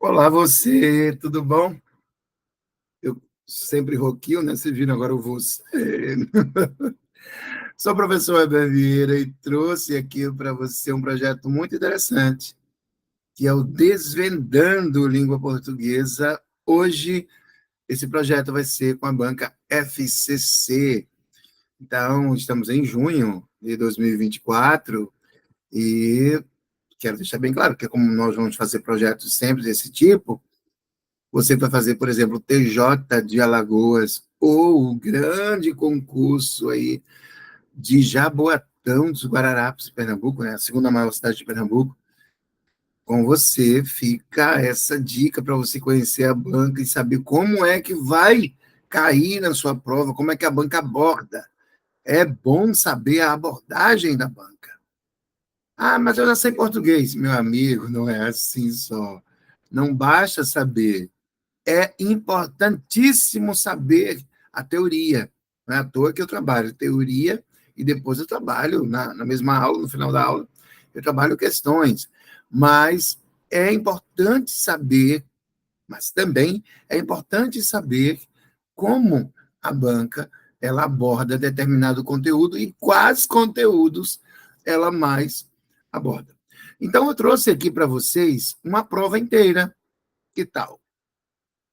Olá, você, tudo bom? Eu sempre roquio, né? Vocês viram agora o você. Sou o professor Weber Vieira e trouxe aqui para você um projeto muito interessante, que é o Desvendando Língua Portuguesa. Hoje, esse projeto vai ser com a banca FCC. Então, estamos em junho de 2024 e quero deixar bem claro que, como nós vamos fazer projetos sempre desse tipo, você vai fazer, por exemplo, o TJ de Alagoas ou o grande concurso aí de Jaboatão dos Guararapes, Pernambuco, né? A segunda maior cidade de Pernambuco. Com você fica essa dica para você conhecer a banca e saber como é que vai cair na sua prova, como é que a banca aborda. É bom saber a abordagem da banca. Ah, mas eu já sei português, meu amigo, não é assim só. Não basta saber, é importantíssimo saber a teoria. Não é à toa que eu trabalho teoria e depois eu trabalho na mesma aula, no final da aula, eu trabalho questões. Mas é importante saber, mas também é importante saber como a banca ela aborda determinado conteúdo e quais conteúdos ela mais aborda. Então, eu trouxe aqui para vocês uma prova inteira. Que tal?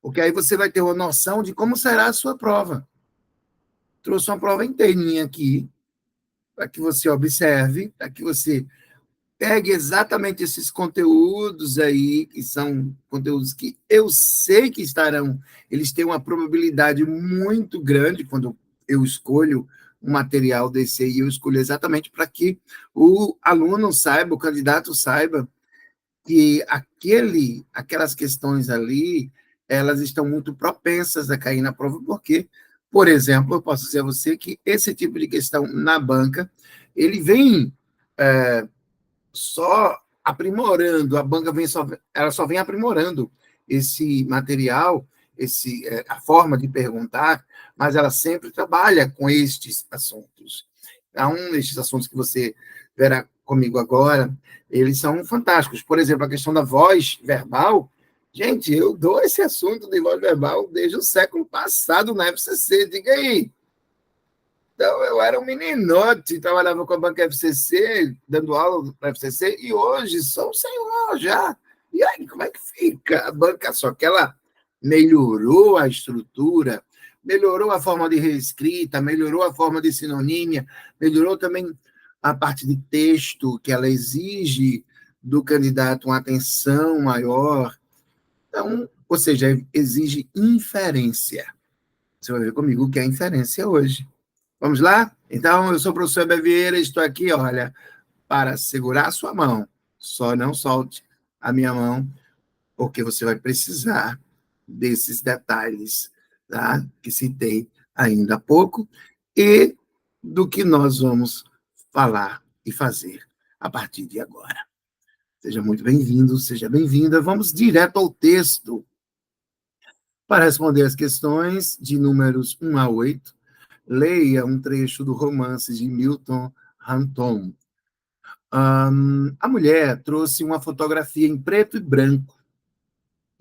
Porque aí você vai ter uma noção de como será a sua prova. Trouxe uma prova inteirinha aqui, para que você observe, para que você pegue exatamente esses conteúdos aí, que são conteúdos que eu sei que estarão, eles têm uma probabilidade muito grande quando eu escolho um material desse aí, eu escolho exatamente para que o aluno saiba, o candidato saiba que aquelas questões ali, elas estão muito propensas a cair na prova, porque, por exemplo, eu posso dizer a você que esse tipo de questão na banca, ele vem só aprimorando, a banca ela só vem aprimorando esse material, a forma de perguntar, mas ela sempre trabalha com estes assuntos. Então, estes assuntos que você verá comigo agora, eles são fantásticos. Por exemplo, a questão da voz verbal. Gente, eu dou esse assunto de voz verbal desde o século passado na FCC. Diga aí. Então, eu era um meninote, trabalhava com a banca FCC, dando aula para a FCC, e hoje sou um senhor já. E aí, como é que fica a banca? Só que ela melhorou a estrutura, melhorou a forma de reescrita, melhorou a forma de sinonímia, melhorou também a parte de texto, que ela exige do candidato uma atenção maior. Então, ou seja, exige inferência. Você vai ver comigo o que é inferência hoje. Vamos lá? Então, eu sou o professor Heber Vieira e estou aqui, olha, para segurar a sua mão. Só não solte a minha mão, porque você vai precisar desses detalhes, tá? Que citei ainda há pouco, e do que nós vamos falar e fazer a partir de agora. Seja muito bem-vindo, seja bem-vinda. Vamos direto ao texto para responder as questões de números 1 a 8. Leia um trecho do romance de Milton Ranton. A mulher trouxe uma fotografia em preto e branco,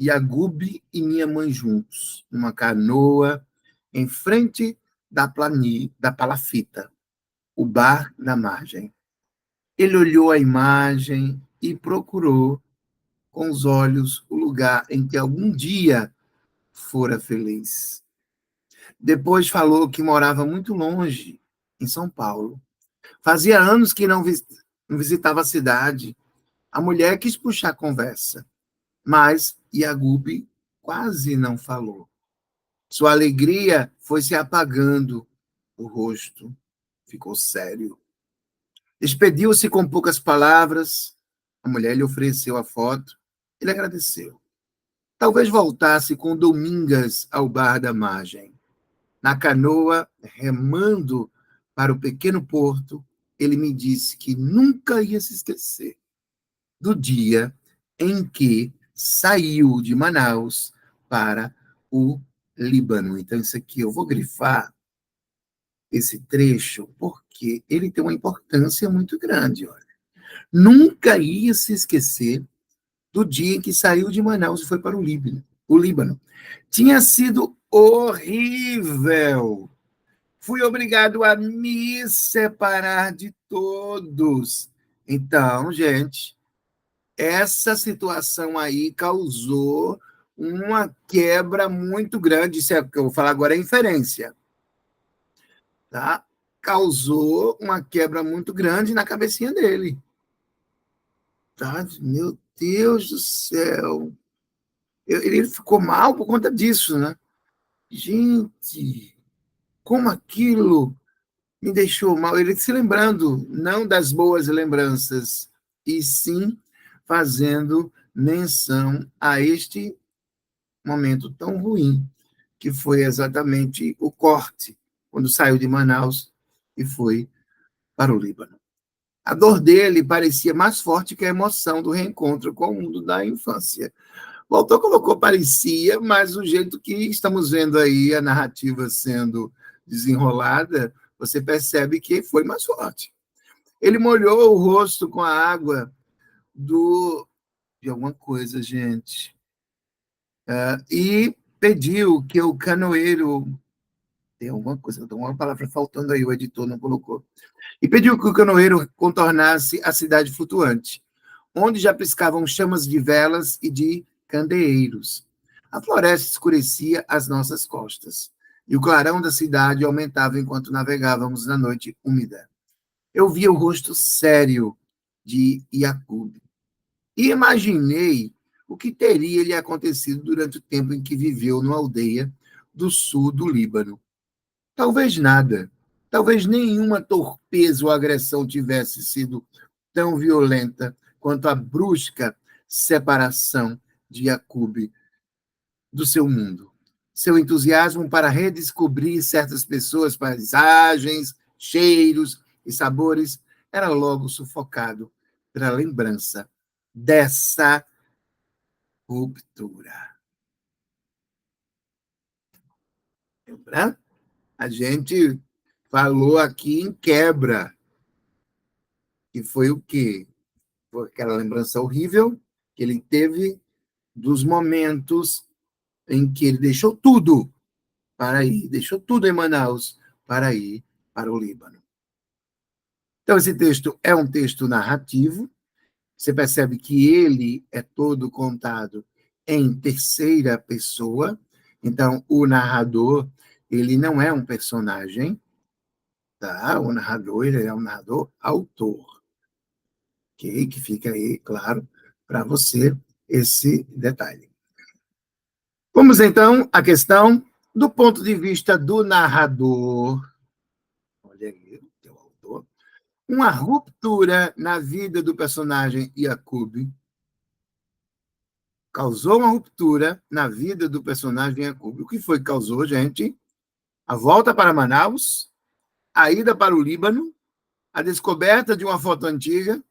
e a Gubi e minha mãe juntos, numa canoa, em frente da palafita, o bar na margem. Ele olhou a imagem e procurou, com os olhos, o lugar em que algum dia fora feliz. Depois falou que morava muito longe, em São Paulo. Fazia anos que não visitava a cidade. A mulher quis puxar a conversa, mas Iagubi quase não falou. Sua alegria foi se apagando, o rosto ficou sério. Despediu-se com poucas palavras. A mulher lhe ofereceu a foto. Ele agradeceu. Talvez voltasse com Domingas ao bar da margem. Na canoa, remando para o pequeno porto, ele me disse que nunca ia se esquecer do dia em que saiu de Manaus para o Líbano. Então, isso aqui eu vou grifar esse trecho, porque ele tem uma importância muito grande. Olha. Nunca ia se esquecer do dia em que saiu de Manaus e foi para o Líbano. O Líbano. Tinha sido horrível. Fui obrigado a me separar de todos. Então, gente, essa situação aí causou uma quebra muito grande. Isso é o que eu vou falar agora é inferência. Tá? Causou uma quebra muito grande na cabecinha dele. Tá? Meu Deus do céu. Ele ficou mal por conta disso, né? Gente, como aquilo me deixou mal. Ele se lembrando, não das boas lembranças, e sim fazendo menção a este momento tão ruim, que foi exatamente o corte, quando saiu de Manaus e foi para o Líbano. A dor dele parecia mais forte que a emoção do reencontro com o mundo da infância. O autor colocou parecia, mas o jeito que estamos vendo aí a narrativa sendo desenrolada, você percebe que foi mais forte. Ele molhou o rosto com a água de alguma coisa, gente, e pediu que o canoeiro. Tem alguma coisa, tem uma palavra faltando aí, o editor não colocou. E pediu que o canoeiro contornasse a cidade flutuante, onde já piscavam chamas de velas e de candeeiros. A floresta escurecia às nossas costas, e o clarão da cidade aumentava enquanto navegávamos na noite úmida. Eu via o rosto sério de Iacob e imaginei o que teria lhe acontecido durante o tempo em que viveu numa aldeia do sul do Líbano. Talvez nada. Talvez nenhuma torpeza ou agressão tivesse sido tão violenta quanto a brusca separação de Jacob do seu mundo. Seu entusiasmo para redescobrir certas pessoas, paisagens, cheiros e sabores era logo sufocado pela lembrança dessa ruptura. Lembra? A gente falou aqui em quebra, que foi o quê? Foi aquela lembrança horrível que ele teve dos momentos em que ele deixou tudo para ir, deixou tudo em Manaus para ir para o Líbano. Então, esse texto é um texto narrativo, você percebe que ele é todo contado em terceira pessoa, então o narrador, ele não é um personagem, tá? O narrador, ele é um narrador autor, ok? Que fica aí, claro, para você esse detalhe. Vamos, então, à questão do ponto de vista do narrador. Olha aí, o autor. Uma ruptura na vida do personagem Jacob causou uma ruptura na vida do personagem Jacob. O que foi que causou, gente? A volta para Manaus, a ida para o Líbano, a descoberta de uma foto antiga,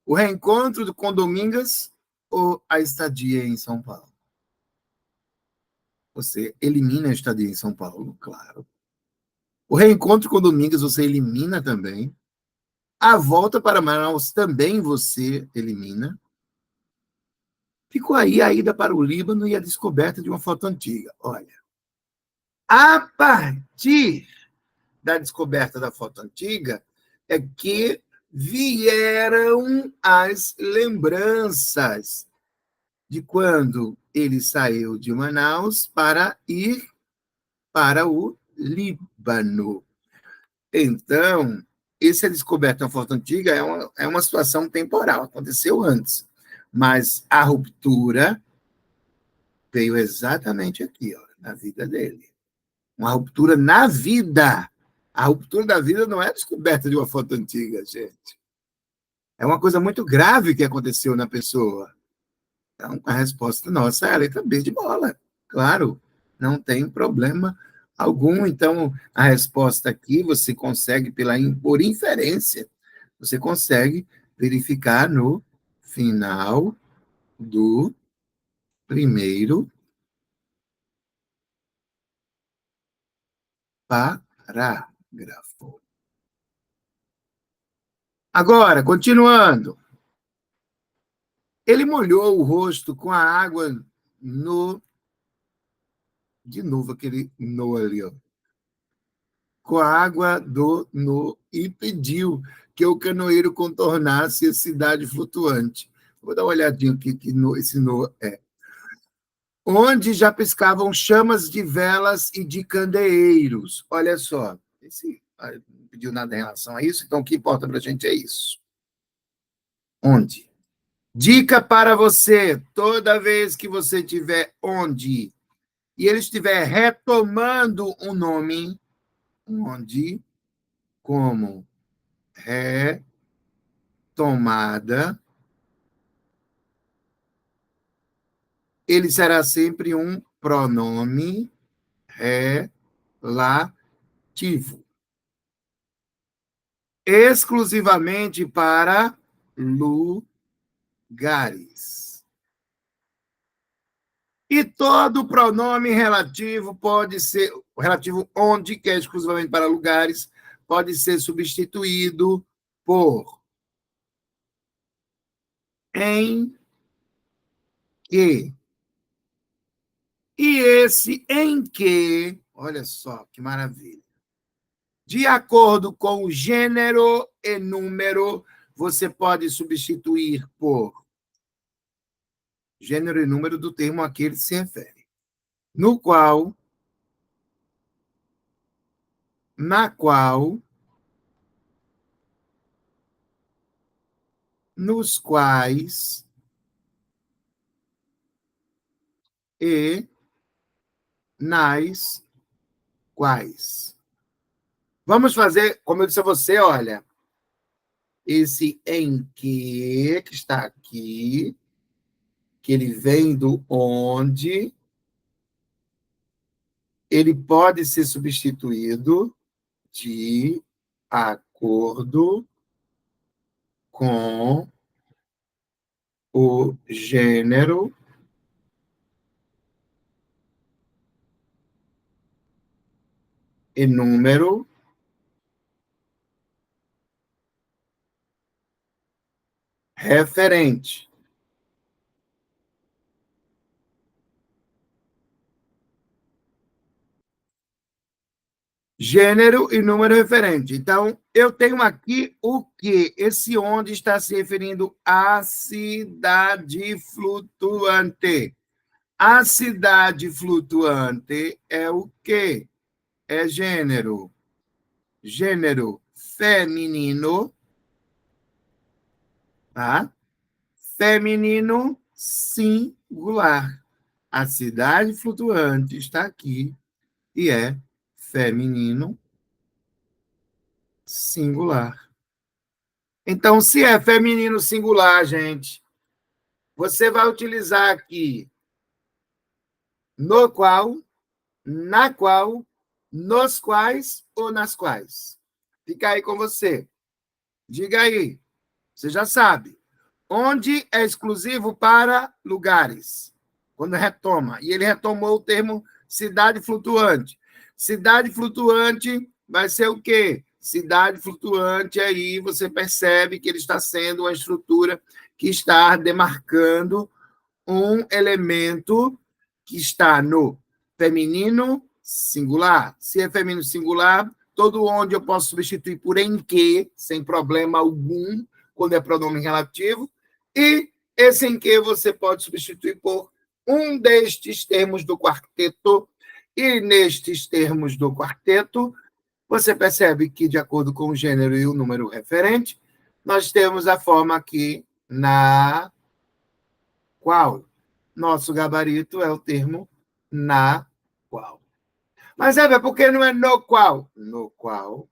o reencontro com Domingas ou a estadia em São Paulo? Você elimina a estadia em São Paulo, claro. O reencontro com Domingas você elimina também. A volta para Manaus também você elimina. Ficou aí a ida para o Líbano e a descoberta de uma foto antiga. Olha, a partir da descoberta da foto antiga é que vieram as lembranças de quando ele saiu de Manaus para ir para o Líbano. Então, essa descoberta da foto antiga é uma situação temporal, aconteceu antes. Mas a ruptura veio exatamente aqui, ó, na vida dele. Uma ruptura na vida. A ruptura da vida não é a descoberta de uma foto antiga, gente. É uma coisa muito grave que aconteceu na pessoa. Então, a resposta nossa é a letra B de bola. Claro, não tem problema algum. Então, a resposta aqui você consegue, por inferência, você consegue verificar no final do primeiro parágrafo. Agora, continuando. Ele molhou o rosto com a água no. De novo, aquele no ali, ó. Com a água do no e pediu que o canoeiro contornasse a cidade flutuante. Vou dar uma olhadinha aqui que esse no é. Onde já piscavam chamas de velas e de candeeiros. Olha só, não pediu nada em relação a isso, então o que importa para a gente é isso. Onde? Dica para você: toda vez que você tiver onde e ele estiver retomando um nome, onde, como retomada, ele será sempre um pronome relativo, exclusivamente para lugares. E todo pronome relativo pode ser, relativo onde, que é exclusivamente para lugares, pode ser substituído por em que. E esse em que, olha só que maravilha, de acordo com o gênero e número, você pode substituir por gênero e número do termo a que ele se refere, no qual, na qual, nos quais e nas quais. Vamos fazer, como eu disse a você, olha, esse em que está aqui, que ele vem do onde, ele pode ser substituído de acordo com o gênero e número referente. Gênero e número referente. Então, eu tenho aqui o que? Esse onde está se referindo à cidade flutuante. A cidade flutuante é o quê? É gênero. Gênero feminino, tá? Feminino singular. A cidade flutuante está aqui e é feminino singular. Então, se é feminino singular, gente, você vai utilizar aqui no qual, na qual, nos quais ou nas quais. Fica aí com você. Diga aí. Você já sabe. Onde é exclusivo para lugares. Quando retoma. E ele retomou o termo cidade flutuante. Cidade flutuante vai ser o quê? Cidade flutuante, aí você percebe que ele está sendo uma estrutura que está demarcando um elemento que está no feminino singular. Se é feminino singular, todo onde eu posso substituir por em que, sem problema algum, quando é pronome relativo, e esse em que você pode substituir por um destes termos do quarteto, e nestes termos do quarteto, você percebe que, de acordo com o gênero e o número referente, nós temos a forma aqui na qual. Nosso gabarito é o termo na qual. Mas, é, por que não é no qual? No qual,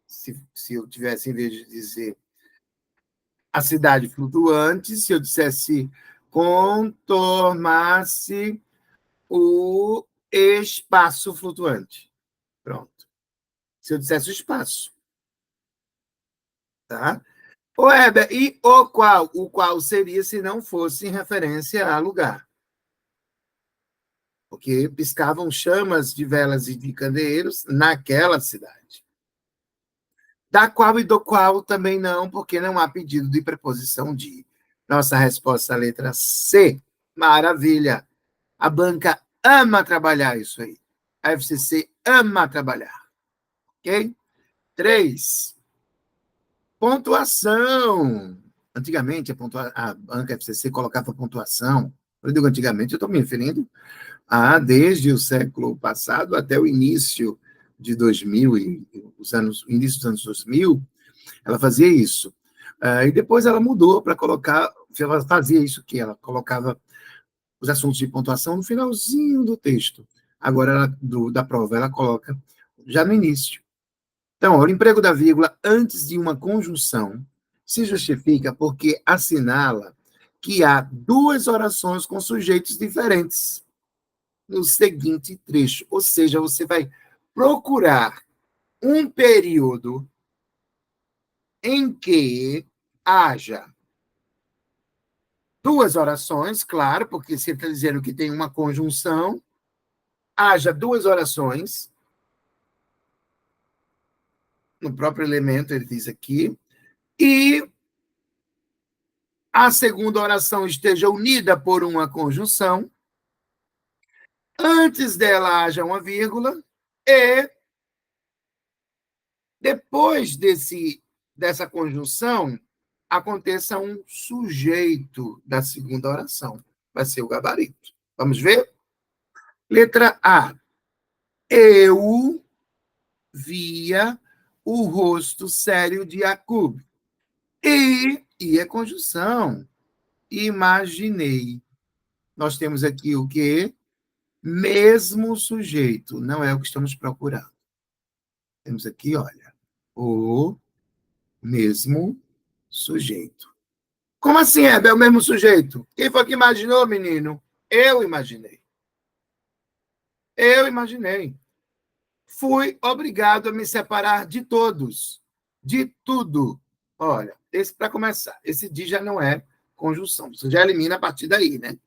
se eu tivesse, em vez de dizer a cidade flutuante, se eu dissesse contornasse o espaço flutuante. Pronto. Se eu dissesse o espaço. Tá? Ô, Heber, e o qual? O qual seria se não fosse em referência a lugar. Porque piscavam chamas de velas e de candeeiros naquela cidade. Da qual e do qual também não, porque não há pedido de preposição de. Nossa resposta, letra C. Maravilha. A banca ama trabalhar isso aí. A FCC ama trabalhar. Ok? 3. Pontuação. Antigamente, a banca FCC colocava pontuação. Eu digo antigamente, eu estou me referindo a desde o século passado até o início de 2000, início dos anos 2000, ela fazia isso. E depois ela mudou para colocar, ela fazia isso que ela colocava os assuntos de pontuação no finalzinho do texto. Agora, da prova, ela coloca já no início. Então, o emprego da vírgula antes de uma conjunção se justifica porque assinala que há duas orações com sujeitos diferentes no seguinte trecho. Ou seja, você vai procurar um período em que haja duas orações, claro, porque você está dizendo que tem uma conjunção, haja duas orações, no próprio elemento, ele diz aqui, e a segunda oração esteja unida por uma conjunção, antes dela haja uma vírgula, e depois dessa conjunção, aconteça um sujeito da segunda oração. Vai ser o gabarito. Vamos ver? Letra A. Eu via o rosto sério de Jacob. E é conjunção. Imaginei. Nós temos aqui o quê? Mesmo sujeito. Não é o que estamos procurando. Temos aqui, olha, o mesmo sujeito. Como assim, Hebe? É o mesmo sujeito? Quem foi que imaginou, menino? Eu imaginei. Eu imaginei. Fui obrigado a me separar de todos, de tudo. Olha, esse para começar, esse de já não é conjunção. Você já elimina a partir daí, né?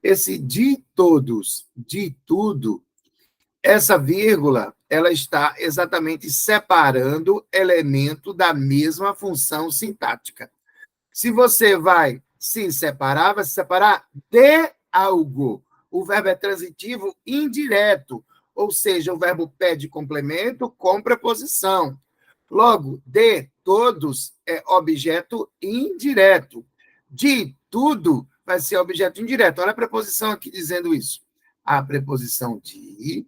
Esse de todos, de tudo, essa vírgula, ela está exatamente separando elemento da mesma função sintática. Se você vai se separar de algo. O verbo é transitivo indireto, ou seja, o verbo pede complemento com preposição. Logo, de todos é objeto indireto. De tudo vai ser objeto indireto. Olha a preposição aqui dizendo isso. A preposição de,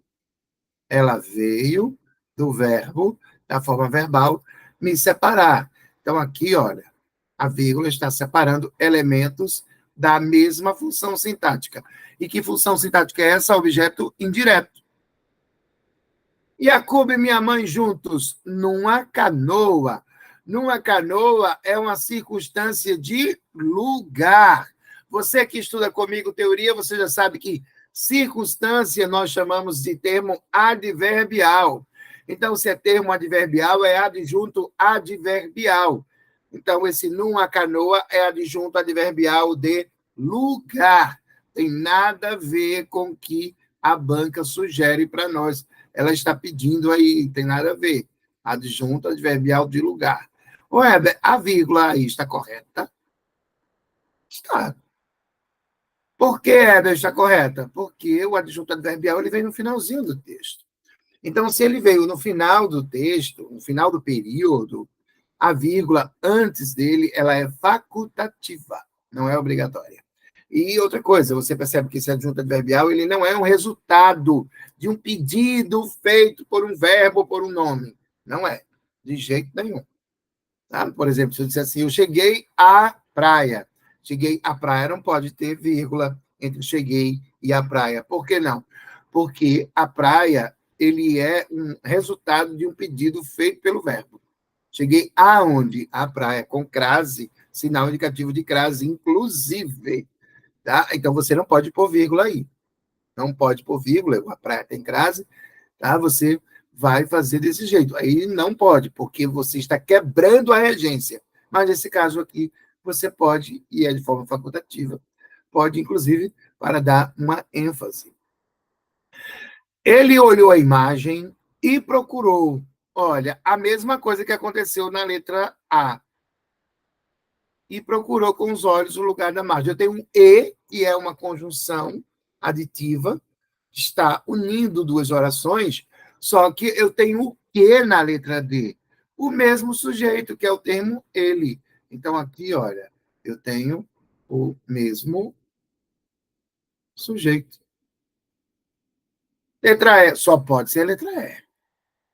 ela veio do verbo, da forma verbal, me separar. Então, aqui, olha, a vírgula está separando elementos da mesma função sintática. E que função sintática é essa? Objeto indireto. Jacob e minha mãe juntos numa canoa. Numa canoa é uma circunstância de lugar. Você que estuda comigo teoria, você já sabe que circunstância nós chamamos de termo adverbial. Então, se é termo adverbial, é adjunto adverbial. Então, esse numa canoa é adjunto adverbial de lugar. Tem nada a ver com o que a banca sugere para nós. Ela está pedindo aí, tem nada a ver. Adjunto adverbial de lugar. Ô, Heber, a vírgula aí está correta? Está. Por que, Heber, está correta? Porque o adjunto adverbial ele vem no finalzinho do texto. Então, se ele veio no final do texto, no final do período, a vírgula antes dele ela é facultativa, não é obrigatória. E outra coisa, você percebe que esse adjunto adverbial ele não é um resultado de um pedido feito por um verbo ou por um nome. Não é, de jeito nenhum. Tá? Por exemplo, se eu disser assim, eu cheguei à praia. Cheguei à praia, não pode ter vírgula entre cheguei e a praia. Por que não? porque a praia ele é um resultado de um pedido feito pelo verbo. Cheguei aonde? A praia, com crase, sinal indicativo de crase, inclusive. Tá? Então, você não pode pôr vírgula aí. Não pode pôr vírgula, a praia tem crase, tá? Você vai fazer desse jeito. Aí não pode, porque você está quebrando a regência. Mas nesse caso aqui, você pode, e é de forma facultativa, pode, inclusive, para dar uma ênfase. Ele olhou a imagem e procurou. Olha, a mesma coisa que aconteceu na letra A. E procurou com os olhos o lugar da margem. Eu tenho um E, que é uma conjunção aditiva, está unindo duas orações, só que eu tenho o que na letra D? O mesmo sujeito, que é o termo ele. Então, aqui, olha, eu tenho o mesmo sujeito. Letra E, só pode ser letra E.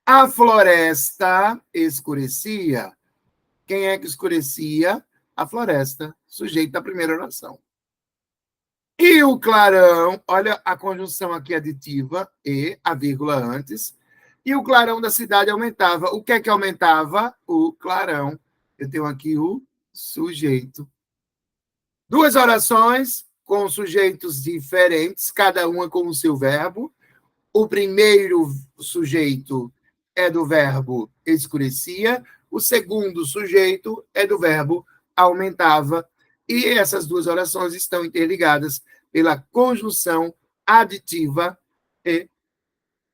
A floresta escurecia. Quem é que escurecia? A floresta, sujeito da primeira oração. E o clarão, olha a conjunção aqui aditiva, e, a vírgula antes, e o clarão da cidade aumentava. O que é que aumentava? O clarão. Eu tenho aqui o sujeito. Duas orações com sujeitos diferentes, cada uma com o seu verbo. O primeiro sujeito é do verbo escurecia, o segundo sujeito é do verbo aumentava. E essas duas orações estão interligadas pela conjunção aditiva e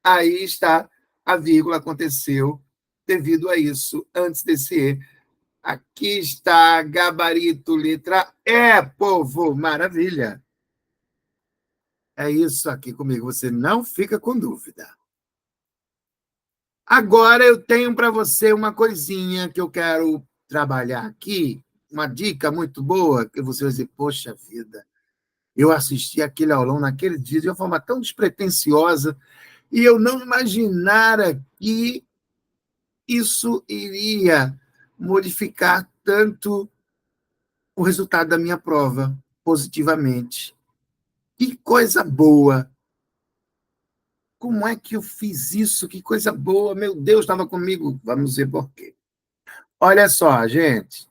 aí está a vírgula, aconteceu devido a isso, antes desse E. Aqui está gabarito, letra E, povo, maravilha. É isso aqui comigo, você não fica com dúvida. Agora eu tenho para você uma coisinha que eu quero trabalhar aqui, uma dica muito boa, que você vai dizer, poxa vida, eu assisti aquele aulão naquele dia de uma forma tão despretensiosa e eu não imaginara que isso iria modificar tanto o resultado da minha prova positivamente. Que coisa boa! Como é que eu fiz isso? Que coisa boa! Meu Deus, estava comigo. Vamos ver por quê. Olha só, gente.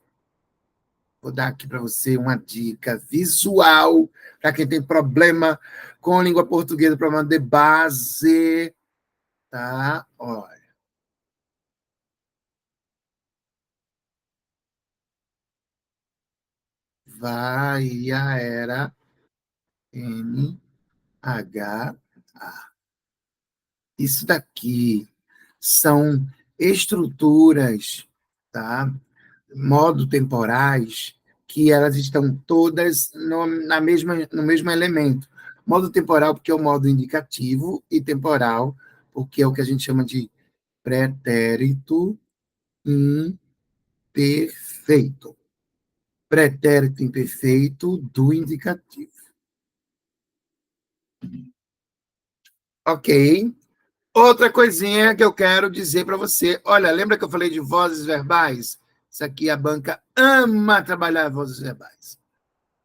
Vou dar aqui para você uma dica visual para quem tem problema com língua portuguesa, problema de base, tá? Olha. Vai, a era, N, H, A. Isso daqui são estruturas, tá? Modo temporais, que elas estão todas no mesmo elemento. Modo temporal, porque é o modo indicativo, e temporal, porque é o que a gente chama de pretérito imperfeito. Pretérito imperfeito do indicativo. Ok? Outra coisinha que eu quero dizer para você. Olha, lembra que eu falei de vozes verbais? Isso aqui a banca ama trabalhar vozes verbais.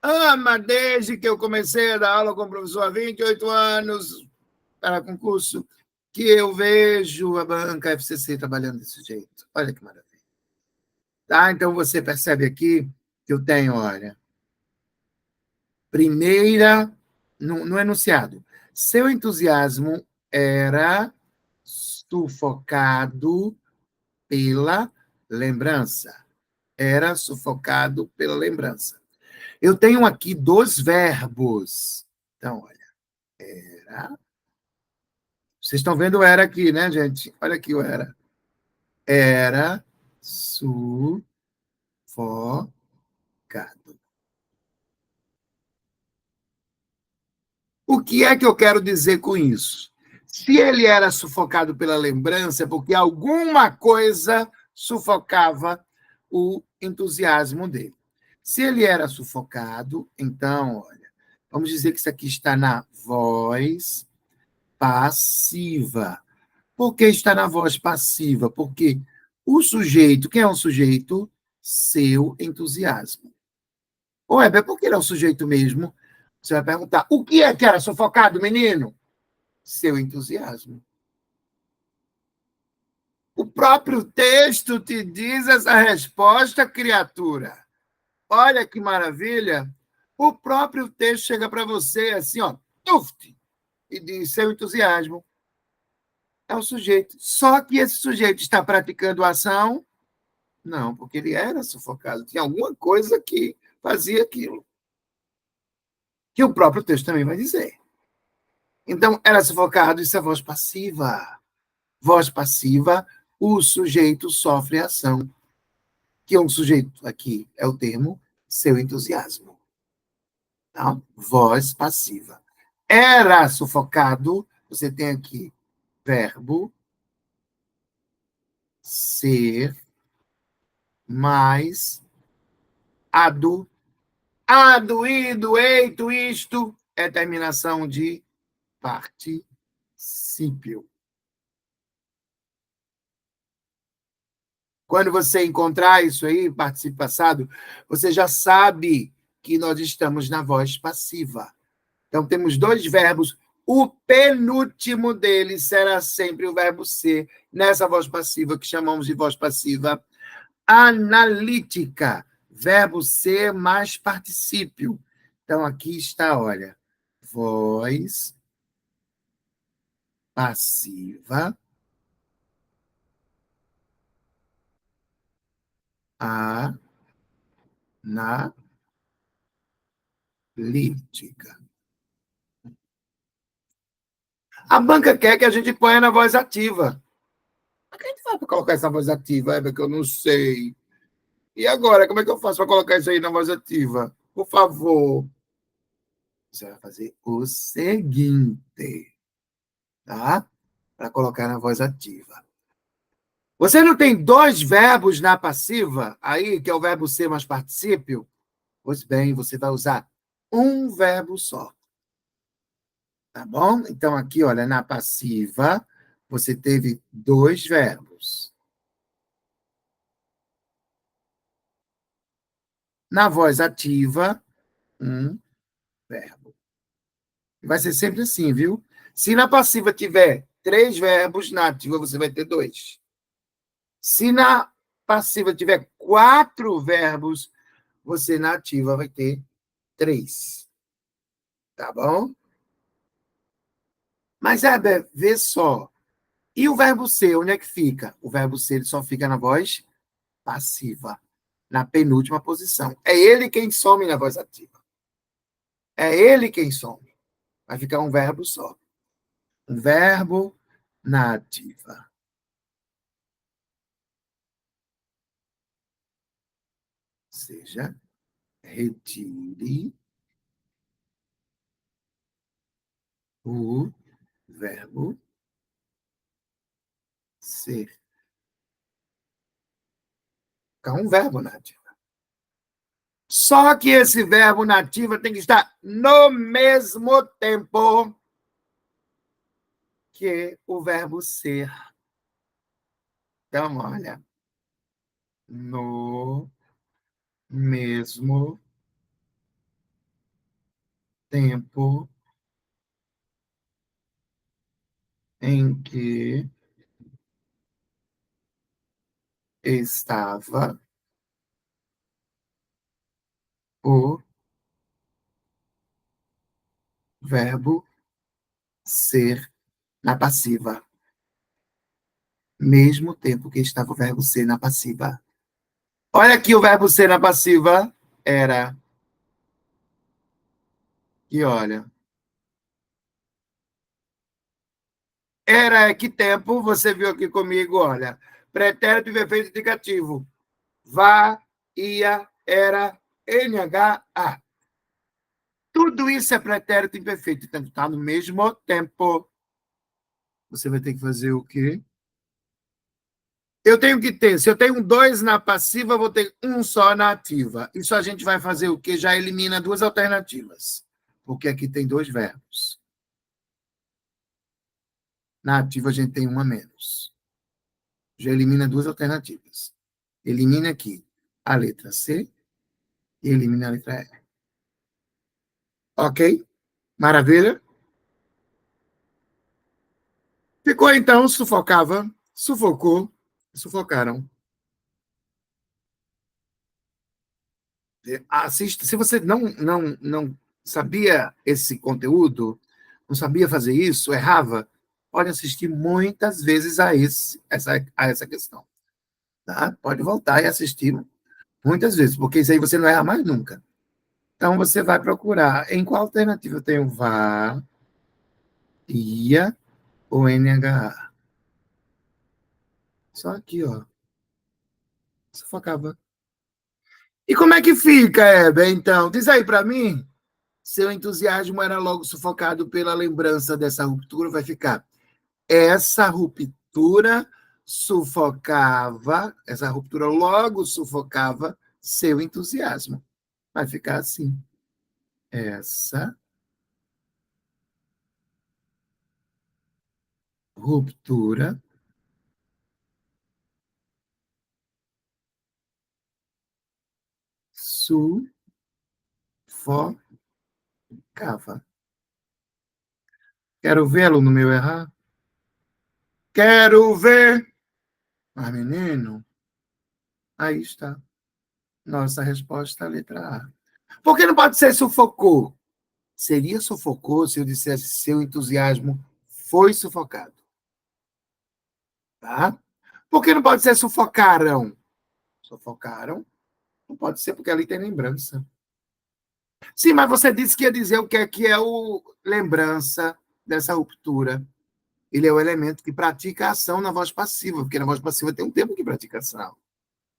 Ama, desde que eu comecei a dar aula com o professor há 28 anos para concurso, que eu vejo a banca FCC trabalhando desse jeito. Olha que maravilha. Tá? Então, você percebe aqui que eu tenho, olha, primeira, no enunciado, seu entusiasmo era sufocado pela lembrança. Era sufocado pela lembrança. Eu tenho aqui dois verbos. Então, olha, era. Vocês estão vendo o era aqui, né, gente? Olha aqui o era. Era sufocado. O que é que eu quero dizer com isso? Se ele era sufocado pela lembrança, é porque alguma coisa sufocava o entusiasmo dele. Se ele era sufocado, então, olha, vamos dizer que isso aqui está na voz passiva. Por que está na voz passiva? Porque o sujeito, quem é o sujeito? Seu entusiasmo. Ô, Heber, por que ele é o sujeito mesmo? Você vai perguntar, o que é que era sufocado, menino? seu entusiasmo. O próprio texto te diz essa resposta, criatura. Olha que maravilha. O próprio texto chega para você assim, ó, tuft, e diz seu entusiasmo. É o sujeito. Só que esse sujeito está praticando a ação? Não, porque ele era sufocado. Tinha alguma coisa que fazia aquilo. Que o próprio texto também vai dizer. Então, era sufocado, isso é voz passiva. Voz passiva, o sujeito sofre ação. Que é um sujeito aqui, é o termo seu entusiasmo. Tá? Voz passiva. Era sufocado, você tem aqui verbo ser mais ado, aduído, eito, isto, é terminação de particípio. Quando você encontrar isso aí, participio passado, você já sabe que nós estamos na voz passiva. Então, temos dois verbos. O penúltimo deles será sempre o verbo ser, nessa voz passiva, que chamamos de voz passiva analítica. Verbo ser mais particípio. Então, aqui está, olha, voz passiva analítica. A banca quer que a gente ponha na voz ativa. Como é que a gente faz para colocar essa voz ativa? É que eu não sei. E agora, como é que eu faço para colocar isso aí na voz ativa? Por favor. Você vai fazer o seguinte, tá? Para colocar na voz ativa. Você não tem dois verbos na passiva aí, que é o verbo ser mais particípio? Pois bem, você vai usar um verbo só. Tá bom? Então, aqui, olha, na passiva, você teve dois verbos. Na voz ativa, um verbo. Vai ser sempre assim, viu? Se na passiva tiver três verbos, na ativa você vai ter dois. Se na passiva tiver quatro verbos, você na ativa vai ter três. Tá bom? Mas, Heber, vê só. E o verbo ser, onde é que fica? O verbo ser ele só fica na voz passiva, na penúltima posição. É ele quem some na voz ativa. É ele quem some. Vai ficar um verbo só. Um verbo na ativa. Ou seja, retire o verbo ser. Ficar um verbo na ativa. Só que esse verbo na ativa tem que estar no mesmo tempo que o verbo ser. Então, olha, no mesmo tempo em que estava o verbo ser na passiva. Mesmo tempo que estava o verbo ser na passiva. Olha aqui o verbo ser na passiva era. E olha. Era que tempo, você viu aqui comigo, olha. Pretérito e perfeito indicativo. Vá, ia, era, NHA. Tudo isso é pretérito imperfeito. Então, está no mesmo tempo. Você vai ter que fazer o quê? Eu tenho que ter, se eu tenho dois na passiva, eu vou ter um só na ativa. Isso a gente vai fazer o quê? Já elimina duas alternativas. Porque aqui tem dois verbos. Na ativa a gente tem uma menos. Já elimina duas alternativas. Elimina aqui a letra C e elimina a letra E. Ok? Maravilha? Ficou então, sufocava, sufocou, sufocaram. Assiste, se você não sabia esse conteúdo, não sabia fazer isso, errava, pode assistir muitas vezes a essa questão. Tá? Pode voltar e assistir muitas vezes, porque isso aí você não erra mais nunca. Então, você vai procurar em qual alternativa eu tenho VAR, IA ou NHA. Só aqui, ó. Sufocava. E como é que fica, Heber, então? Diz aí para mim. Seu entusiasmo era logo sufocado pela lembrança dessa ruptura, vai ficar. Essa ruptura sufocava, essa ruptura logo sufocava seu entusiasmo. Vai ficar assim. Essa ruptura sufocava. Quero vê-lo no meu errar? Quero ver. Mas, menino, aí está. Nossa resposta, letra A. Por que não pode ser sufocou? Seria sufocou se eu dissesse seu entusiasmo foi sufocado. Tá? Por que não pode ser sufocaram? Sufocaram? Não pode ser porque ali tem lembrança. Sim, mas você disse que ia dizer o que é o lembrança dessa ruptura. Ele é o elemento que pratica a ação na voz passiva, porque na voz passiva tem um tempo que pratica a ação.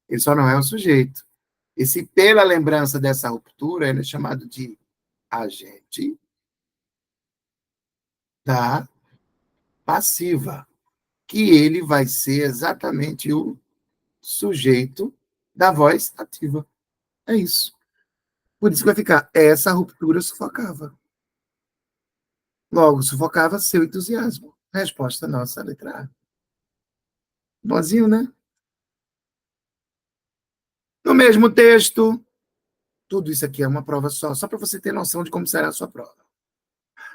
Ele só não é o sujeito. E se pela lembrança dessa ruptura, ele é chamado de agente da passiva, que ele vai ser exatamente o sujeito da voz ativa. É isso. Por isso que vai ficar, essa ruptura sufocava. Logo, sufocava seu entusiasmo. Resposta nossa, letra A. Bozinho, né? No mesmo texto, tudo isso aqui é uma prova só para você ter noção de como será a sua prova.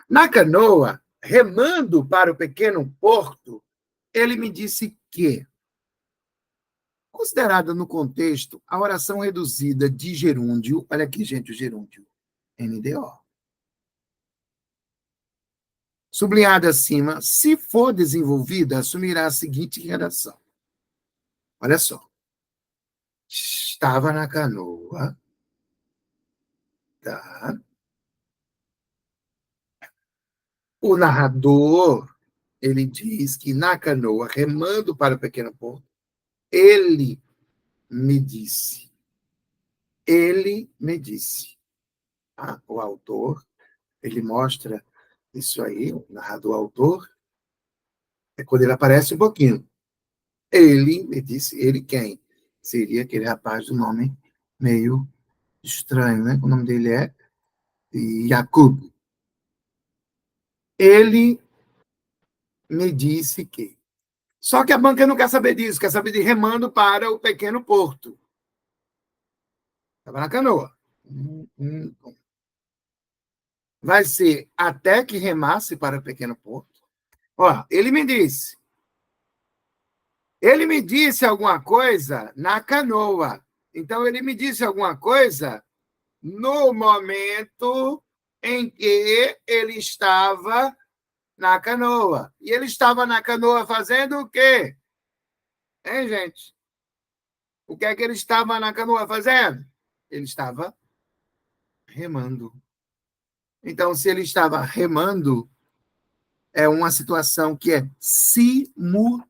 Na canoa, remando para o pequeno porto, ele me disse que, considerada no contexto, a oração reduzida de gerúndio, olha aqui, gente, o gerúndio, NDO, sublinhada acima, se for desenvolvida, assumirá a seguinte redação. Olha só. Estava na canoa, tá? O narrador, ele diz que na canoa, remando para o pequeno porto, ele me disse. Ele me disse. Tá? O autor, ele mostra isso aí, o narrador autor, é quando ele aparece um pouquinho. Ele me disse, ele quem? Seria aquele rapaz do nome meio estranho, né? O nome dele é Jacob. Ele me disse que. Só que a banca não quer saber disso, quer saber de remando para o pequeno porto. Estava na canoa. Vai ser até que remasse para o pequeno porto. Ó, ele me disse. Ele me disse alguma coisa na canoa. Então, ele me disse alguma coisa no momento em que ele estava na canoa. E ele estava na canoa fazendo o quê? Hein, gente? O que é que ele estava na canoa fazendo? Ele estava remando. Então, se ele estava remando, é uma situação que é simultânea.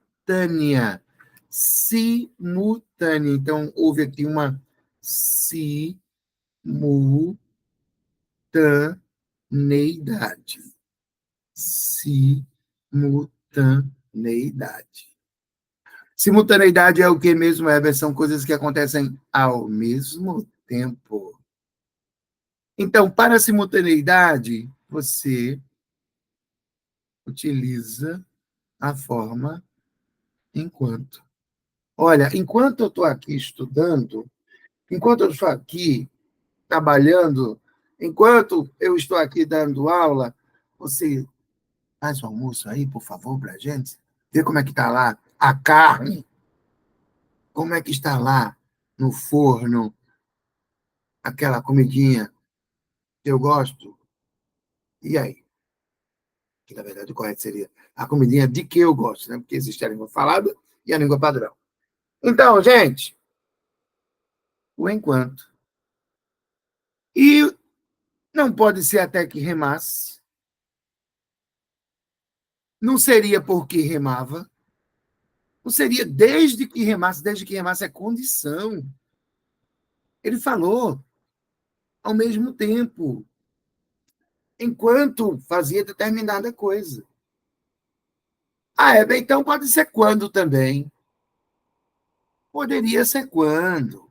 Simultânea. Então, houve aqui uma simultaneidade. Simultaneidade. Simultaneidade é o que mesmo, Heber? São coisas que acontecem ao mesmo tempo. Então, para a simultaneidade, você utiliza a forma enquanto. Olha, enquanto eu estou aqui estudando, enquanto eu estou aqui trabalhando, enquanto eu estou aqui dando aula, você Faz o almoço aí, por favor, para a gente. Vê como é que está lá a carne, como é que está lá no forno aquela comidinha que eu gosto. E aí? Que, na verdade, o correto seria a comidinha de que eu gosto, né? Porque existe a língua falada e a língua padrão. Então, gente, o enquanto. E não pode ser até que remasse. Não seria porque remava. Não seria desde que remasse é condição. Ele falou ao mesmo tempo, enquanto fazia determinada coisa. Ah, então pode ser quando também. Poderia ser quando.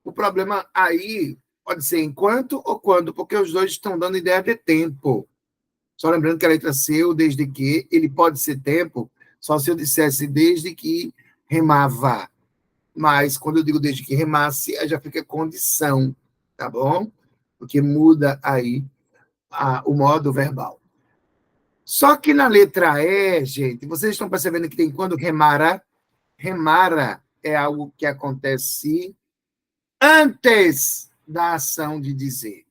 O problema aí pode ser enquanto ou quando, porque os dois estão dando ideia de tempo. Só lembrando que a letra C, o desde que, ele pode ser tempo, só se eu dissesse desde que remava. Mas quando eu digo desde que remasse, aí já fica condição, tá bom? Porque muda aí o modo verbal. Só que na letra E, gente, vocês estão percebendo que tem quando remara. Remara é algo que acontece antes da ação de dizer.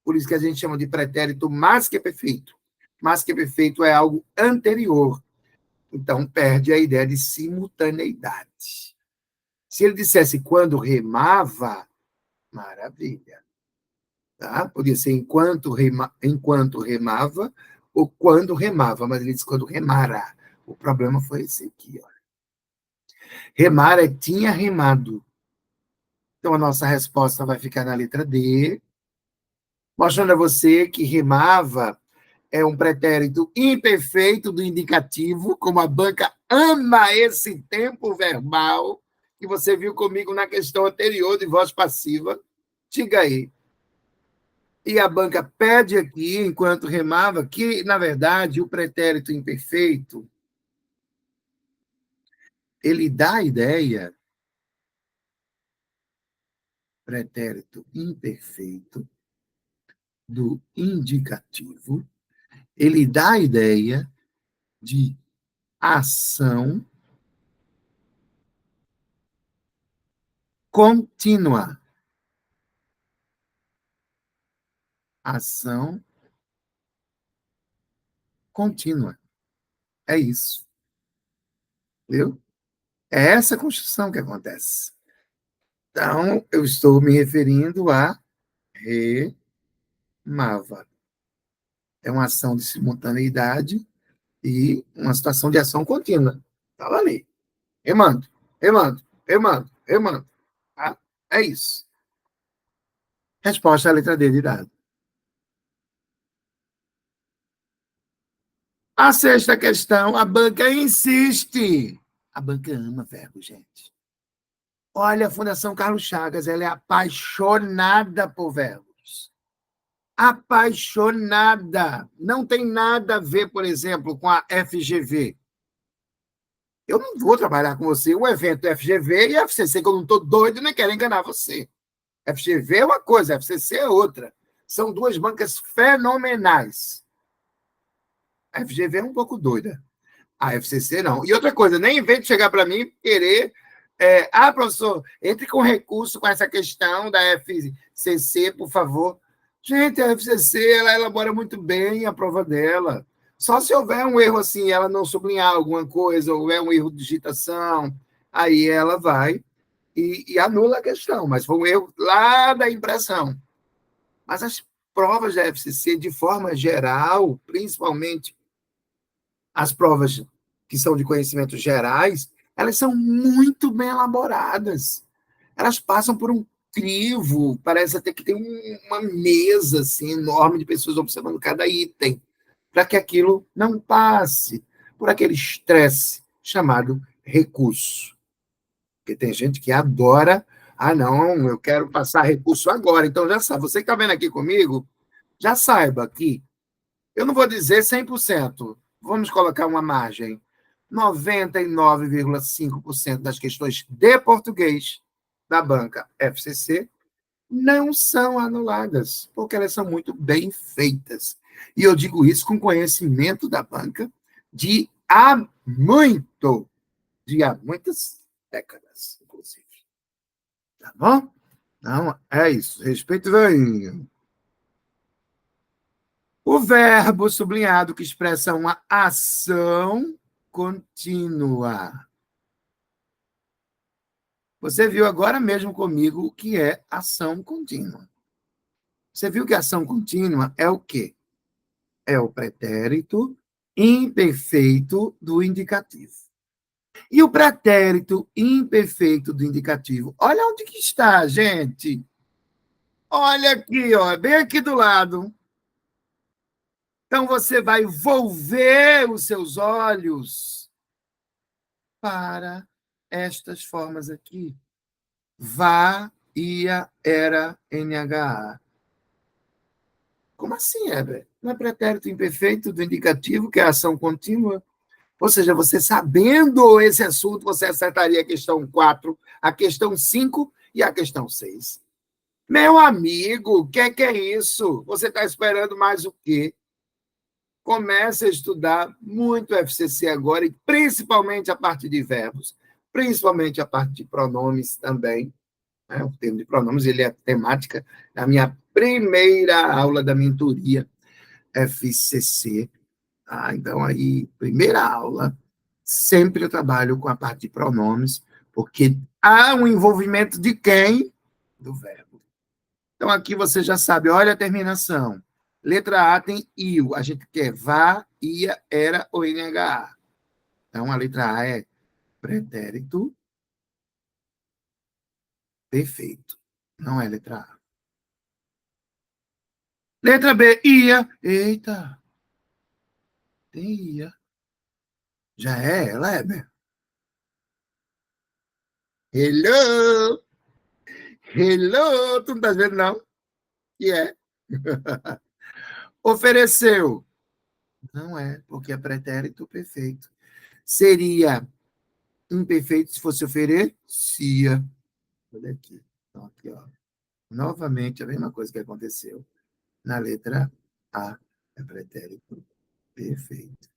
Por isso que a gente chama de pretérito mais que perfeito. Mais que perfeito é algo anterior. Então, perde a ideia de simultaneidade. Se ele dissesse quando remava, maravilha. Tá? Podia ser enquanto remava ou quando remava, mas ele disse quando remara. O problema foi esse aqui. Ó. Remar é tinha remado. Então, a nossa resposta vai ficar na letra D, mostrando a você que remava é um pretérito imperfeito do indicativo, como a banca ama esse tempo verbal, que você viu comigo na questão anterior de voz passiva. Diga aí. E a banca pede aqui, enquanto remava, que, na verdade, o pretérito imperfeito, ele dá a ideia, pretérito imperfeito do indicativo, ele dá a ideia de ação contínua. Ação contínua. É isso. Viu? É essa construção que acontece. Então, eu estou me referindo a remava. É uma ação de simultaneidade e uma situação de ação contínua. Estava ali. Remando, remando, remando, remando. Tá? É isso. Resposta à letra D de dado. A sexta questão, a banca insiste. A banca ama verbo, gente. Olha, a Fundação Carlos Chagas, ela é apaixonada por verbos. Apaixonada. Não tem nada a ver, por exemplo, com a FGV. Eu não vou trabalhar com você o evento FGV e FCC, que eu não estou doido nem quero enganar você. FGV é uma coisa, FCC é outra. São duas bancas fenomenais. A FGV é um pouco doida. A FCC não. E outra coisa, nem vem de chegar para mim querer. Professor, entre com recurso com essa questão da FCC, por favor. Gente, a FCC ela elabora muito bem a prova dela. Só se houver um erro assim, ela não sublinhar alguma coisa, ou houver um erro de digitação, aí ela vai e anula a questão. Mas foi um erro lá da impressão. Mas as provas da FCC, de forma geral, principalmente as provas que são de conhecimentos gerais, elas são muito bem elaboradas. Elas passam por um crivo, parece até que tem uma mesa assim, enorme de pessoas observando cada item, para que aquilo não passe por aquele estresse chamado recurso. Porque tem gente que adora, não, eu quero passar recurso agora. Então, já sabe, você que está vendo aqui comigo, já saiba que eu não vou dizer 100%, vamos colocar uma margem. 99,5% das questões de português da banca FCC não são anuladas, porque elas são muito bem feitas. E eu digo isso com conhecimento da banca de há muito, de há muitas décadas, inclusive. Tá bom? Então, é isso. Respeito, velhinho. O verbo sublinhado que expressa uma ação contínua. Você viu agora mesmo comigo o que é ação contínua. Você viu que ação contínua é o quê? É o pretérito imperfeito do indicativo. E o pretérito imperfeito do indicativo, olha onde que está, gente. Olha aqui, ó, bem aqui do lado. Então você vai volver os seus olhos para estas formas aqui. Vá, ia, era, NHA. Como assim, Heber? Não é pretérito imperfeito do indicativo, que é a ação contínua? Ou seja, você sabendo esse assunto, você acertaria a questão 4, a questão 5 e a questão 6. Meu amigo, o que é isso? Você está esperando mais o quê? Comece a estudar muito FCC agora, e principalmente a parte de verbos, principalmente a parte de pronomes também. Né? O termo de pronomes ele é temática da minha primeira aula da mentoria FCC. Ah, então, aí, primeira aula, sempre eu trabalho com a parte de pronomes, porque há um envolvimento de quem? Do verbo. Então, aqui você já sabe, olha a terminação. Letra A tem IU, a gente quer vá, ia, era ou NHA. Então, a letra A é pretérito perfeito, não é letra A. Letra B, ia. Eita, tem ia. Já é ela, Heber? Hello! Hello! Tu não tá vendo, não? Que é? Ofereceu. Não é, porque é pretérito perfeito. Seria imperfeito se fosse oferecia. Olha aqui. Então, aqui, ó. Novamente, a mesma coisa que aconteceu na letra A. É pretérito perfeito.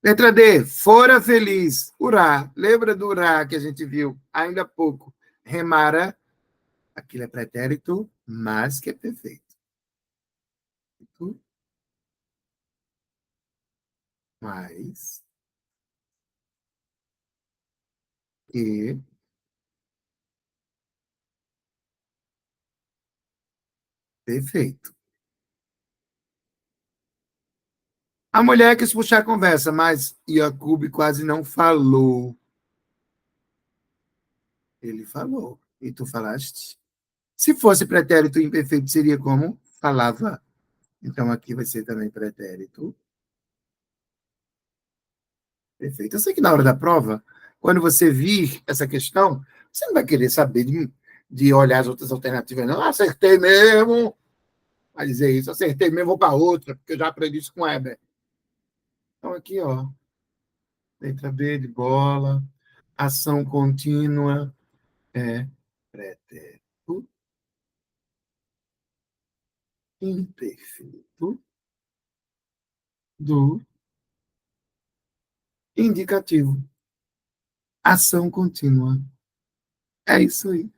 Letra D. Fora feliz. Urá. Lembra do urá que a gente viu ainda há pouco? Remara. Aquilo é pretérito, mas que é perfeito. Mais que perfeito. A mulher quis puxar a conversa, mas Iacob quase não falou. Ele falou. E tu falaste. Se fosse pretérito imperfeito, seria como? Falava. Então aqui vai ser também pretérito perfeito. Eu sei que na hora da prova, quando você vir essa questão, você não vai querer saber de olhar as outras alternativas, não. Ah, acertei mesmo. Vai dizer isso, acertei mesmo, vou para outra, porque eu já aprendi isso com o Heber. Então aqui, ó. Letra B de bola. Ação contínua é pretérito imperfeito do indicativo. Ação contínua. É isso aí.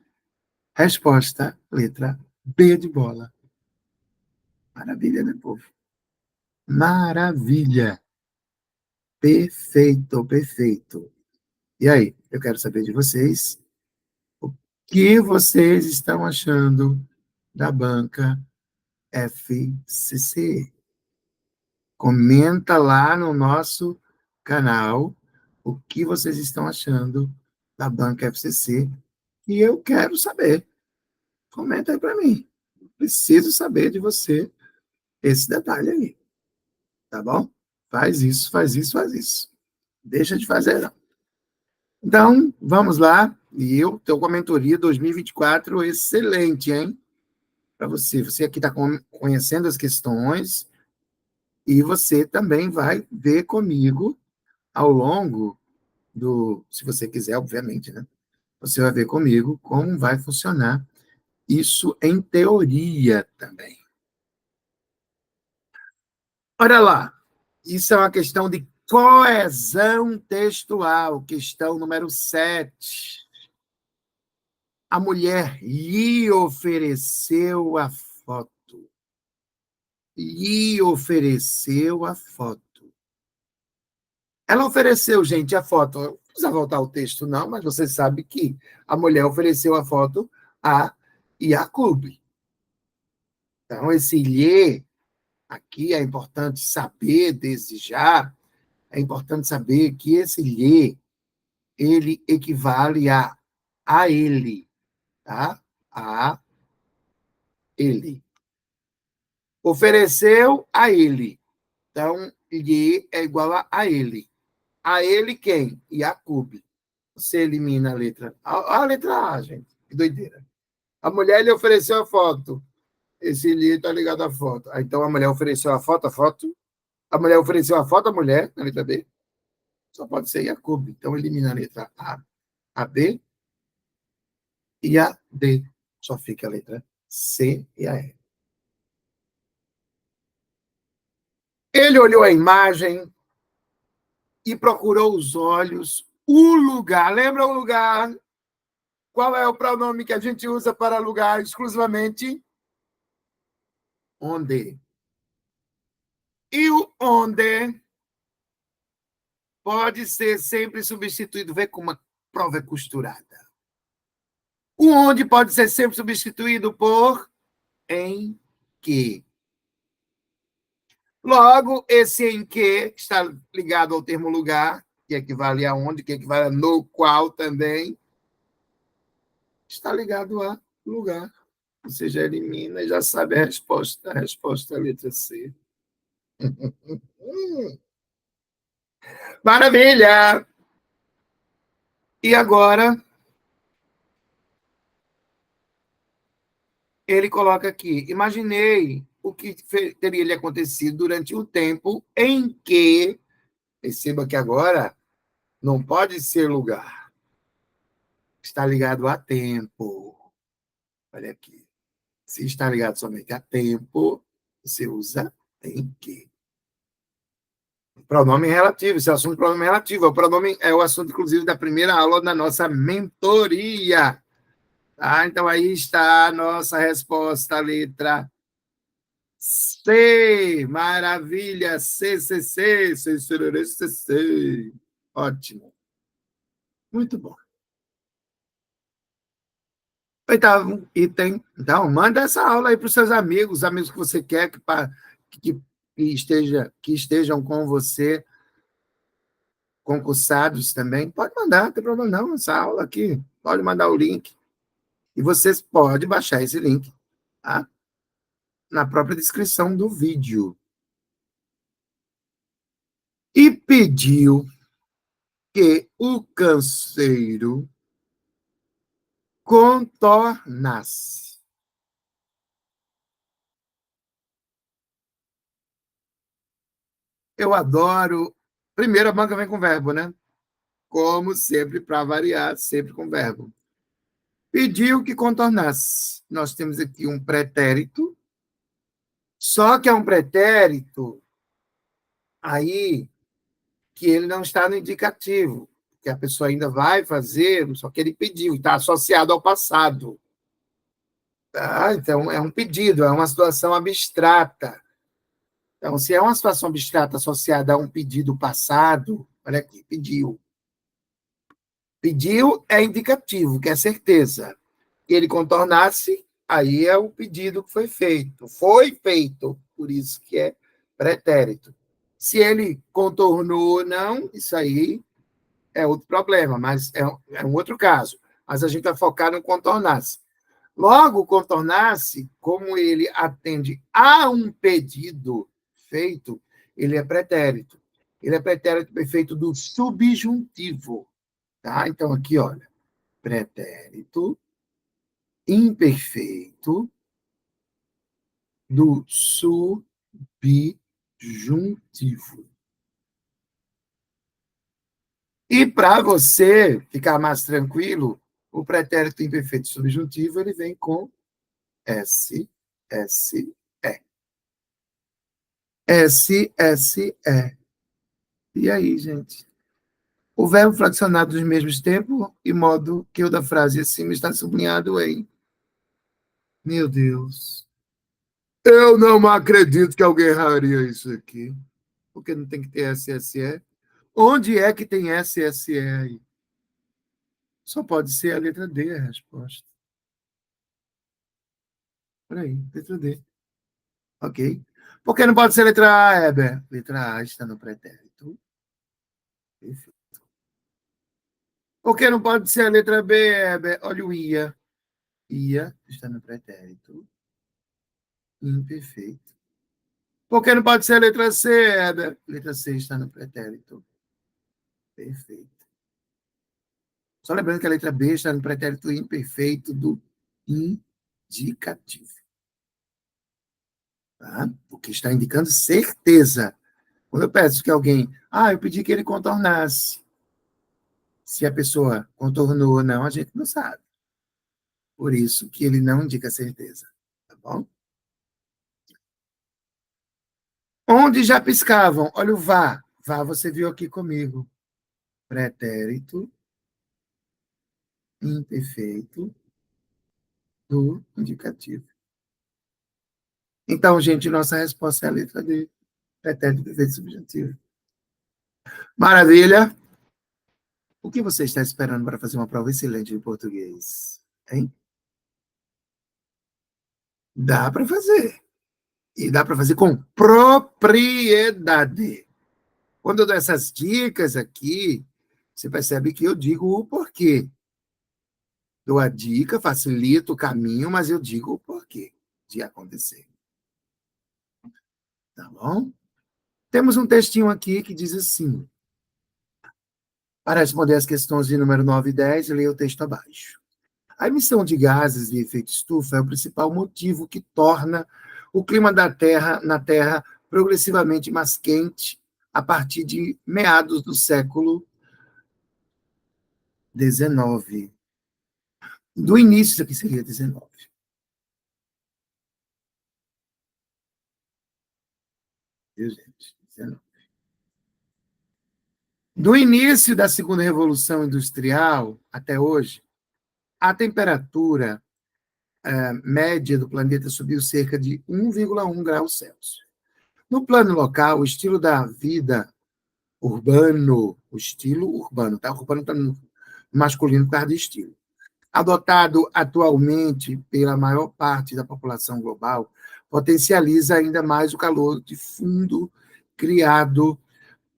Resposta, letra B de bola. Maravilha, né, povo? Maravilha. Perfeito, perfeito. E aí, eu quero saber de vocês o que vocês estão achando da banca FCC. Comenta lá no nosso canal o que vocês estão achando da banca FCC e eu quero saber. Comenta aí para mim. Preciso saber de você esse detalhe aí, tá bom? Faz isso, faz isso, faz isso. Deixa de fazer, não. Então, vamos lá. E eu estou com a mentoria 2024 excelente, hein? Para você. Você aqui está conhecendo as questões e você também vai ver comigo ao longo se você quiser, obviamente, né? Você vai ver comigo como vai funcionar isso em teoria também. Olha lá, isso é uma questão de coesão textual, questão número 7. A mulher lhe ofereceu a foto. Lhe ofereceu a foto. Ela ofereceu, gente, a foto. Não precisa voltar o texto, não, mas você sabe que a mulher ofereceu a foto a Jacob. Então, esse lhe, aqui é importante saber, desejar, é importante saber que esse lhe, ele equivale a ele, tá? A ele. Ofereceu a ele. Então, lhe é igual a ele. A ele quem? Jacob. Você elimina a letra. A letra A, gente. Que doideira. A mulher lhe ofereceu a foto. Esse lhe está ligado à foto. Então, a mulher ofereceu a foto, a foto. A mulher ofereceu a foto à mulher, na letra B. Só pode ser Jacob. Então, elimina a letra a B e a D. Só fica a letra C e a E. Ele olhou a imagem e procurou os olhos, o lugar. Lembra o lugar? Qual é o pronome que a gente usa para lugar exclusivamente? Onde. E o onde pode ser sempre substituído. Vê como a prova é costurada. O onde pode ser sempre substituído por em que. Logo, esse em que está ligado ao termo lugar, que equivale a onde, que equivale a no qual também, está ligado a lugar. Você já elimina e já sabe a resposta. A resposta é a letra C. Maravilha! E agora, ele coloca aqui: imaginei o que teria lhe acontecido durante o tempo em que, perceba que agora não pode ser lugar, está ligado a tempo. Olha aqui. Se está ligado somente a tempo, você usa em que. Pronome relativo, esse é o assunto de pronome relativo. O pronome é o assunto, inclusive, da primeira aula da nossa mentoria. Tá? Então, aí está a nossa resposta, a letra C. Maravilha, CCC, CCC. Ótimo. Muito bom. Oitavo item. Então, manda essa aula aí para os seus amigos, amigos que você quer que, que estejam com você, concursados também. Pode mandar, não tem problema não, essa aula aqui. Pode mandar o link. E vocês podem baixar esse link, tá? Na própria descrição do vídeo. E pediu que o canseiro contornasse. Eu adoro. Primeiro, a banca vem com verbo, né? Como sempre, para variar, sempre com verbo. Pediu que contornasse. Nós temos aqui um pretérito, só que é um pretérito aí que ele não está no indicativo, que a pessoa ainda vai fazer, só que ele pediu, está associado ao passado. Tá? Então, é um pedido, é uma situação abstrata. Então, se é uma situação abstrata associada a um pedido passado, olha aqui, pediu. Pediu é indicativo, que é certeza. Que ele contornasse, aí é o pedido que foi feito. Foi feito, por isso que é pretérito. Se ele contornou ou não, isso aí é outro problema, mas é um outro caso. Mas a gente vai focar no contornar-se. Logo, contornar-se, como ele atende a um pedido feito, ele é pretérito. Ele é pretérito perfeito do subjuntivo. Tá? Então, aqui, olha, pretérito imperfeito do subjuntivo. E para você ficar mais tranquilo, o pretérito imperfeito subjuntivo ele vem com S, S, E. SSE. E aí, gente? O verbo fracionado dos mesmos tempos e modo que o da frase acima está sublinhado em. Meu Deus. Eu não acredito que alguém erraria isso aqui. Porque não tem que ter SSE. Onde é que tem SSE aí? Só pode ser a letra D a resposta. Peraí, letra D. Ok. Por que não pode ser a letra A, Heber? Letra A está no pretérito. Perfeito. Por que não pode ser a letra B, Heber? Olha o ia. Ia está no pretérito. Imperfeito. Por que não pode ser a letra C, Heber? Letra C está no pretérito. Perfeito. Só lembrando que a letra B está no pretérito imperfeito do indicativo. Tá? Porque está indicando certeza. Quando eu peço que alguém, eu pedi que ele contornasse. Se a pessoa contornou ou não, a gente não sabe. Por isso que ele não indica certeza. Tá bom? Onde já piscavam? Olha o vá. Vá, você viu aqui comigo. Pretérito imperfeito do indicativo. Então, gente, nossa resposta é a letra D. Pretérito perfeito subjuntivo. Maravilha. O que você está esperando para fazer uma prova excelente de português? Hein? Dá para fazer. E dá para fazer com propriedade. Quando eu dou essas dicas aqui, você percebe que eu digo o porquê. Dou a dica, facilito o caminho, mas eu digo o porquê de acontecer. Tá bom? Temos um textinho aqui que diz assim: para responder as questões de número 9 e 10, leia o texto abaixo. A emissão de gases de efeito estufa é o principal motivo que torna o clima da Terra, na Terra progressivamente mais quente a partir de meados do século XIX. Do início, isso aqui seria 19. Viu, gente? 19. Do início da segunda revolução industrial até hoje, a temperatura média do planeta subiu cerca de 1,1 graus Celsius. No plano local, o estilo da vida urbano, o estilo urbano, tá? O urbano está no masculino por causa do estilo. Adotado atualmente pela maior parte da população global, potencializa ainda mais o calor de fundo criado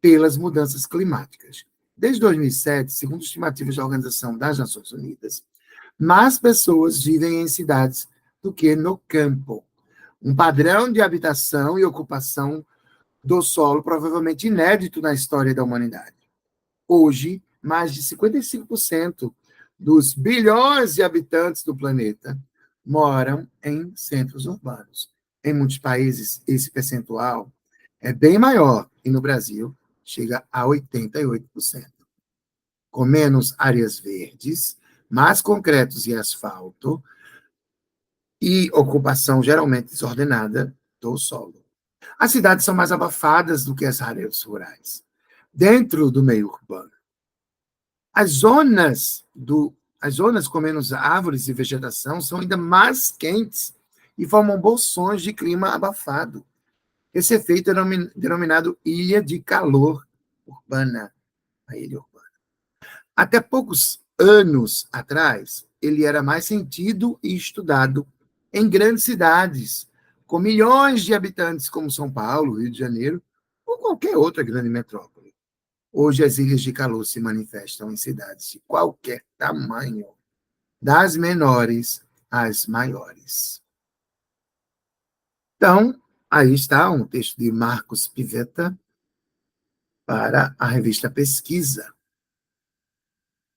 pelas mudanças climáticas. Desde 2007, segundo estimativas da Organização das Nações Unidas, mais pessoas vivem em cidades do que no campo. Um padrão de habitação e ocupação do solo provavelmente inédito na história da humanidade. Hoje, mais de 55% dos bilhões de habitantes do planeta moram em centros urbanos. Em muitos países, esse percentual é bem maior, e no Brasil chega a 88%. Com menos áreas verdes, mais concretos e asfalto, e ocupação geralmente desordenada do solo. As cidades são mais abafadas do que as áreas rurais, dentro do meio urbano. As zonas, as zonas com menos árvores e vegetação são ainda mais quentes e formam bolsões de clima abafado. Esse efeito é denominado ilha de calor urbana. A ilha urbana. Até poucos anos atrás, ele era mais sentido e estudado em grandes cidades, com milhões de habitantes, como São Paulo, Rio de Janeiro, ou qualquer outra grande metrópole. Hoje, as ilhas de calor se manifestam em cidades de qualquer tamanho, das menores às maiores. Então, aí está um texto de Marcos Pivetta para a revista Pesquisa.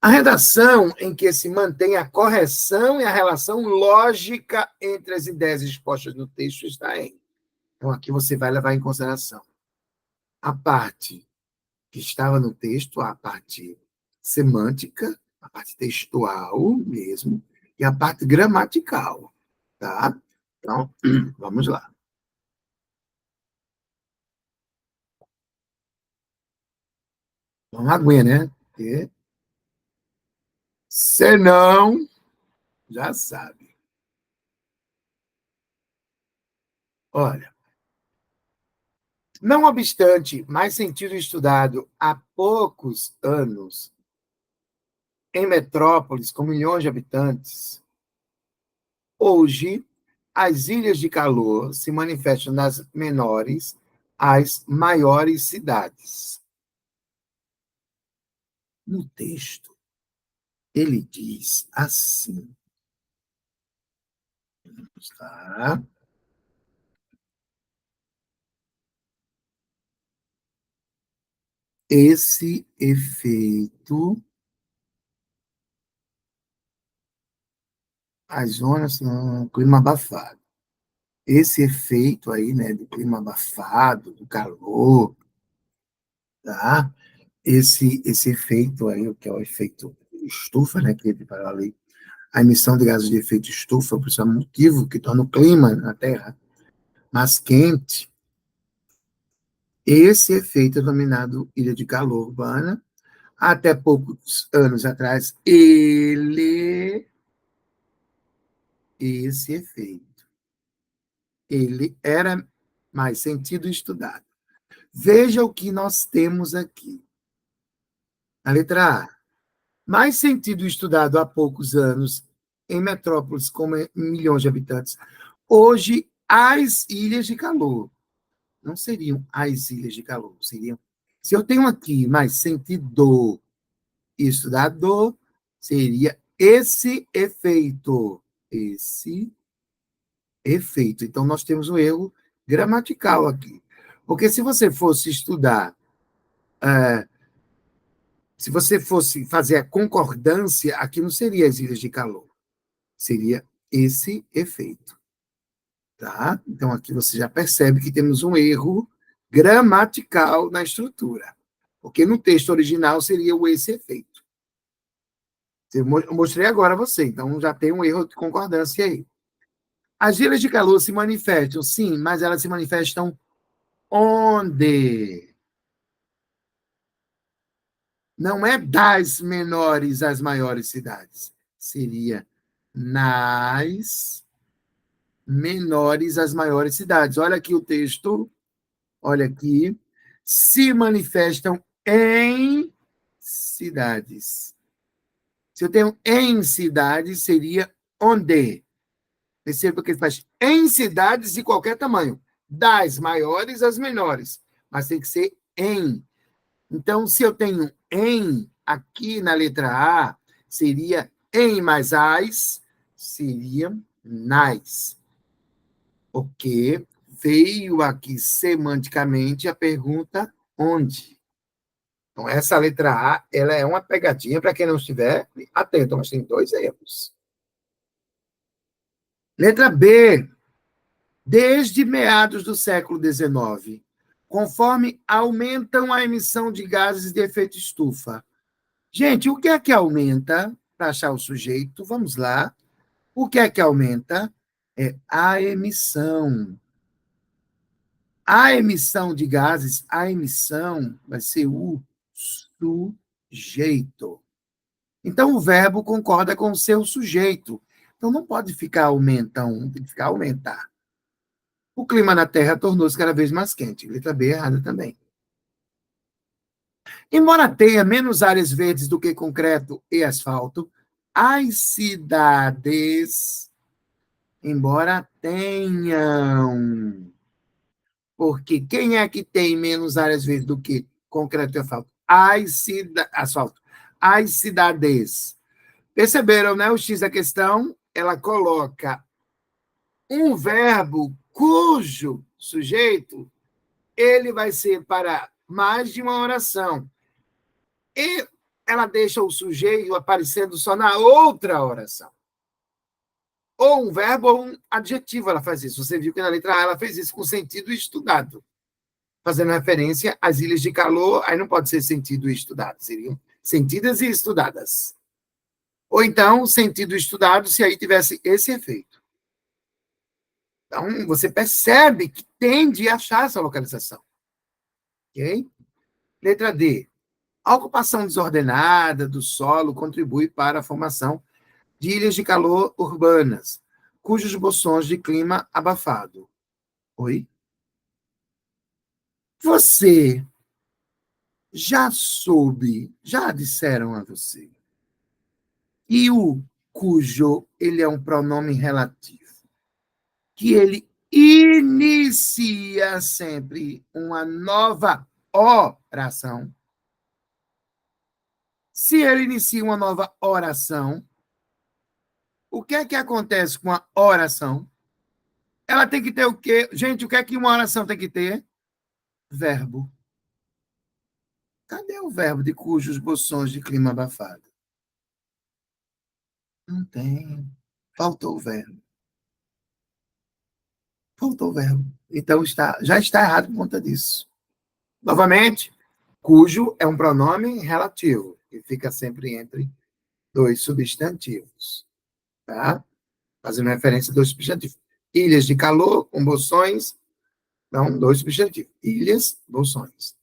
A redação em que se mantém a correção e a relação lógica entre as ideias expostas no texto está em. Então, aqui você vai levar em consideração a parte que estava no texto, a parte semântica, a parte textual mesmo, e a parte gramatical, tá? Então, vamos lá. Uma aguinha, né? Porque senão, já sabe. Olha, não obstante mais sentido estudado há poucos anos em metrópoles com milhões de habitantes, hoje as ilhas de calor se manifestam nas menores às maiores cidades. No texto, ele diz assim, tá? Esse efeito, as zonas, clima abafado. Esse efeito aí, né, do clima abafado, do calor, tá? Esse efeito aí, que é o efeito estufa, né, que ele fala ali, a emissão de gases de efeito estufa, por isso é um motivo que torna o clima na Terra mais quente. Esse efeito é denominado ilha de calor urbana. Até poucos anos atrás, esse efeito, ele era mais sentido estudado. Veja o que nós temos aqui. A letra A. Mais sentido estudado há poucos anos em metrópoles com milhões de habitantes. Hoje, as ilhas de calor. Não seriam as ilhas de calor, seriam. Se eu tenho aqui mais sentido estudado, seria esse efeito. Esse efeito. Então, nós temos um erro gramatical aqui. Porque se você fosse estudar, se você fosse fazer a concordância, aqui não seria as ilhas de calor, seria esse efeito. Tá? Então, aqui você já percebe que temos um erro gramatical na estrutura. Porque no texto original seria o esse efeito. Eu mostrei agora a você, então já tem um erro de concordância aí. As ilhas de calor se manifestam, sim, mas elas se manifestam onde? Não é das menores às maiores cidades. Seria nas menores às maiores cidades. Olha aqui o texto, olha aqui. Se manifestam em cidades. Se eu tenho em cidades, seria onde? Perceba que ele faz em cidades de qualquer tamanho, das maiores às menores, mas tem que ser em. Então, se eu tenho em aqui na letra A, seria em mais as, seria nas. Porque veio aqui semanticamente a pergunta onde. Então, essa letra A, ela é uma pegadinha para quem não estiver atento, mas tem dois erros. Letra B, desde meados do século XIX, conforme aumentam a emissão de gases de efeito estufa. Gente, o que é que aumenta? Para achar o sujeito, vamos lá. O que é que aumenta? É a emissão. A emissão de gases, a emissão vai ser o sujeito. Então, o verbo concorda com o seu sujeito. Então, não pode ficar aumentam, tem que ficar aumentar. O clima na Terra tornou-se cada vez mais quente. Letra B errada também. Embora tenha menos áreas verdes do que concreto e asfalto, as cidades, embora tenham, porque quem é que tem menos áreas verdes do que concreto e asfalto? Asfalto. As cidades. Perceberam, né? O X da questão, ela coloca um verbo cujo sujeito ele vai ser para mais de uma oração. E ela deixa o sujeito aparecendo só na outra oração. Ou um verbo ou um adjetivo ela faz isso. Você viu que na letra A ela fez isso com sentido estudado, fazendo referência às ilhas de calor, aí não pode ser sentido estudado, seriam sentidas e estudadas. Ou então, sentido estudado, se aí tivesse esse efeito. Então, você percebe que tende a achar essa localização. Ok? Letra D. A ocupação desordenada do solo contribui para a formação de ilhas de calor urbanas, cujos bolsões de clima abafado. Oi? Você já disseram a você, que o cujo ele é um pronome relativo, que ele inicia sempre uma nova oração. Se ele inicia uma nova oração, o que é que acontece com a oração? Ela tem que ter o quê? Gente, o que é que uma oração tem que ter? Verbo. Cadê o verbo de cujos bolsões de clima abafado? Não tem. Faltou o verbo. Faltou o verbo. Então já está errado por conta disso. Novamente, cujo é um pronome relativo, que fica sempre entre dois substantivos, tá? Fazendo referência a dois substantivos. Ilhas de calor com bolsões, então, dois substantivos. Ilhas, bolsões.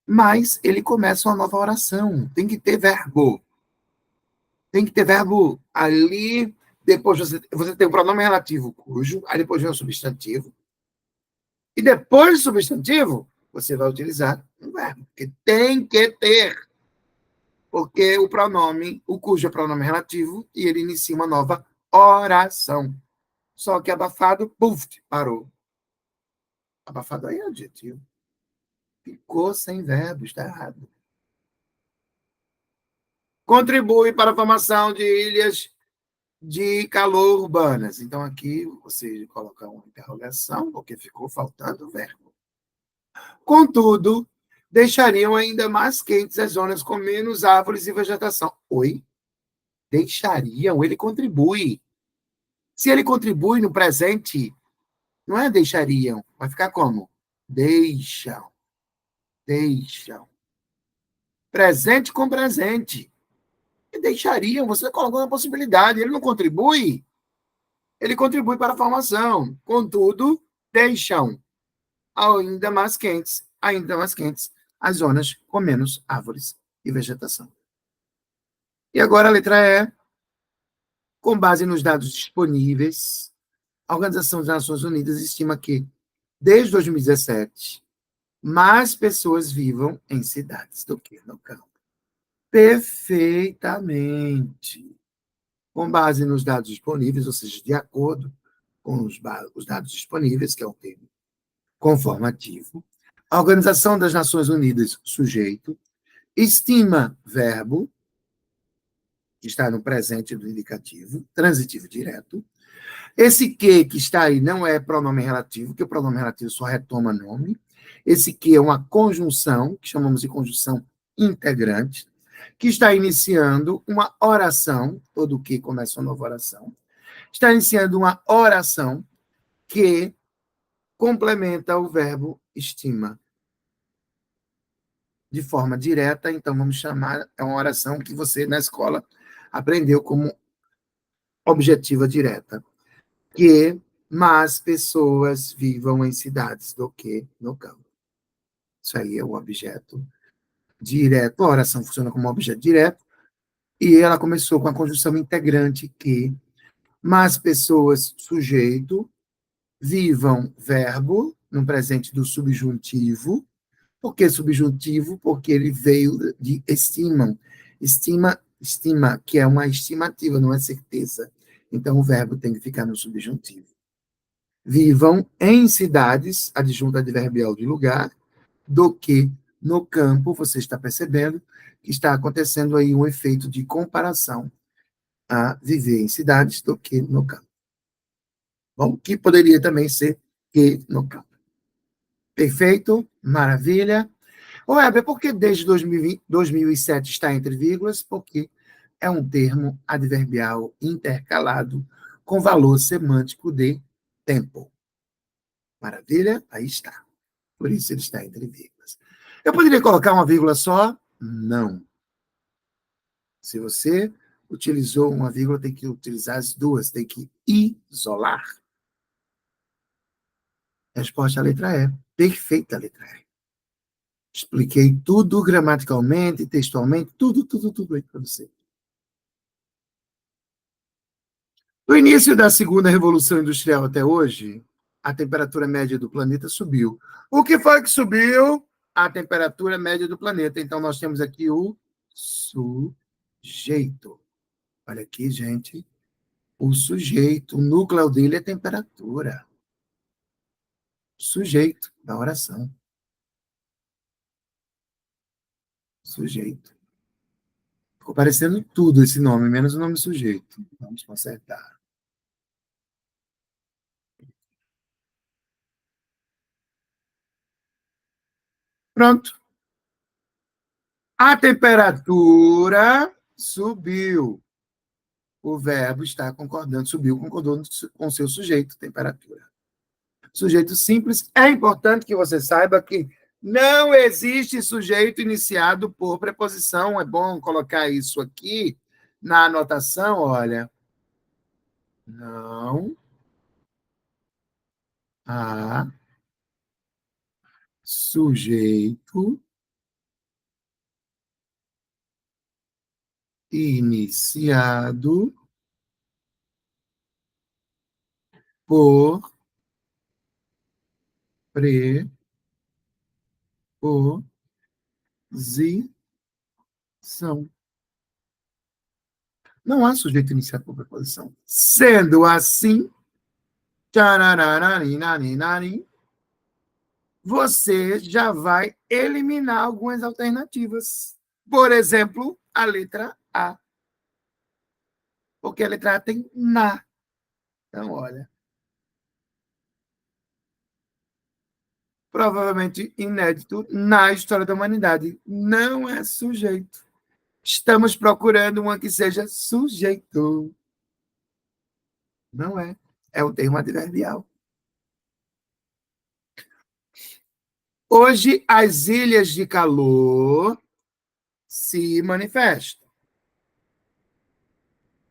Mas ele começa uma nova oração. Tem que ter verbo. Tem que ter verbo ali. Depois você tem o pronome relativo, cujo. Aí depois vem o substantivo. E depois do substantivo, você vai utilizar um verbo. Porque tem que ter. Porque o pronome, o cujo é pronome relativo, e ele inicia uma nova oração. Só que abafado, puf, parou. Abafado aí é adjetivo. Ficou sem verbo, está errado. Contribui para a formação de ilhas de calor urbanas. Então, aqui você coloca uma interrogação, porque ficou faltando o verbo. Contudo, deixariam ainda mais quentes as zonas com menos árvores e vegetação. Oi? Deixariam? Ele contribui. Se ele contribui no presente, não é deixariam. Vai ficar como? Deixam. Deixam. Presente com presente. E deixariam, você colocou uma possibilidade. Ele não contribui? Ele contribui para a formação. Contudo, deixam ainda mais quentes, as zonas com menos árvores e vegetação. E agora a letra E. Com base nos dados disponíveis, a Organização das Nações Unidas estima que, desde 2017, mais pessoas vivam em cidades do que no campo. Perfeitamente. Com base nos dados disponíveis, ou seja, de acordo com os dados disponíveis, que é o termo conformativo, a Organização das Nações Unidas, sujeito, estima verbo, que está no presente do indicativo, transitivo direto. Esse que está aí não é pronome relativo, que o pronome relativo só retoma nome. Esse que é uma conjunção, que chamamos de conjunção integrante, que está iniciando uma oração, todo que começa uma nova oração, está iniciando uma oração que complementa o verbo estima de forma direta, então vamos chamar, é uma oração que você na escola aprendeu como objetiva direta, que mais pessoas vivam em cidades do que no campo. Isso aí é o objeto direto. A oração funciona como objeto direto, e ela começou com a conjunção integrante que mais pessoas, sujeito, vivam, verbo, no presente do subjuntivo. Por que subjuntivo? Porque ele veio de estimam. Estima, que é uma estimativa, não é certeza. Então, o verbo tem que ficar no subjuntivo. Vivam em cidades, adjunto adverbial de lugar, do que no campo, você está percebendo que está acontecendo aí um efeito de comparação a viver em cidades do que no campo. Bom, que poderia também ser que no campo. Perfeito? Maravilha. Ô, Heber, por que desde 2007 está entre vírgulas? Porque é um termo adverbial intercalado com valor semântico de tempo. Maravilha? Aí está. Por isso ele está entre vírgulas. Eu poderia colocar uma vírgula só? Não. Se você utilizou uma vírgula, tem que utilizar as duas, tem que isolar. Resposta à letra E. Perfeita a letra E. Expliquei tudo gramaticalmente, textualmente, tudo aí para você. Do início da segunda Revolução Industrial até hoje, a temperatura média do planeta subiu. O que foi que subiu? A temperatura média do planeta. Então, nós temos aqui o sujeito. Olha aqui, gente. O sujeito, o núcleo dele é temperatura. Sujeito da oração. Sujeito. Ficou parecendo tudo esse nome, menos o nome sujeito. Vamos consertar. Pronto. A temperatura subiu. O verbo está concordando, subiu, concordou com seu sujeito, temperatura. Sujeito simples. É importante que você saiba que não existe sujeito iniciado por preposição. É bom colocar isso aqui na anotação, olha. Não há sujeito iniciado por preposição. Não há sujeito iniciado por preposição. Sendo assim, você já vai eliminar algumas alternativas. Por exemplo, a letra A. Porque a letra A tem na. Então, olha. Provavelmente inédito na história da humanidade. Não é sujeito. Estamos procurando uma que seja sujeito. Não é. É o termo adverbial. Hoje, as ilhas de calor se manifestam.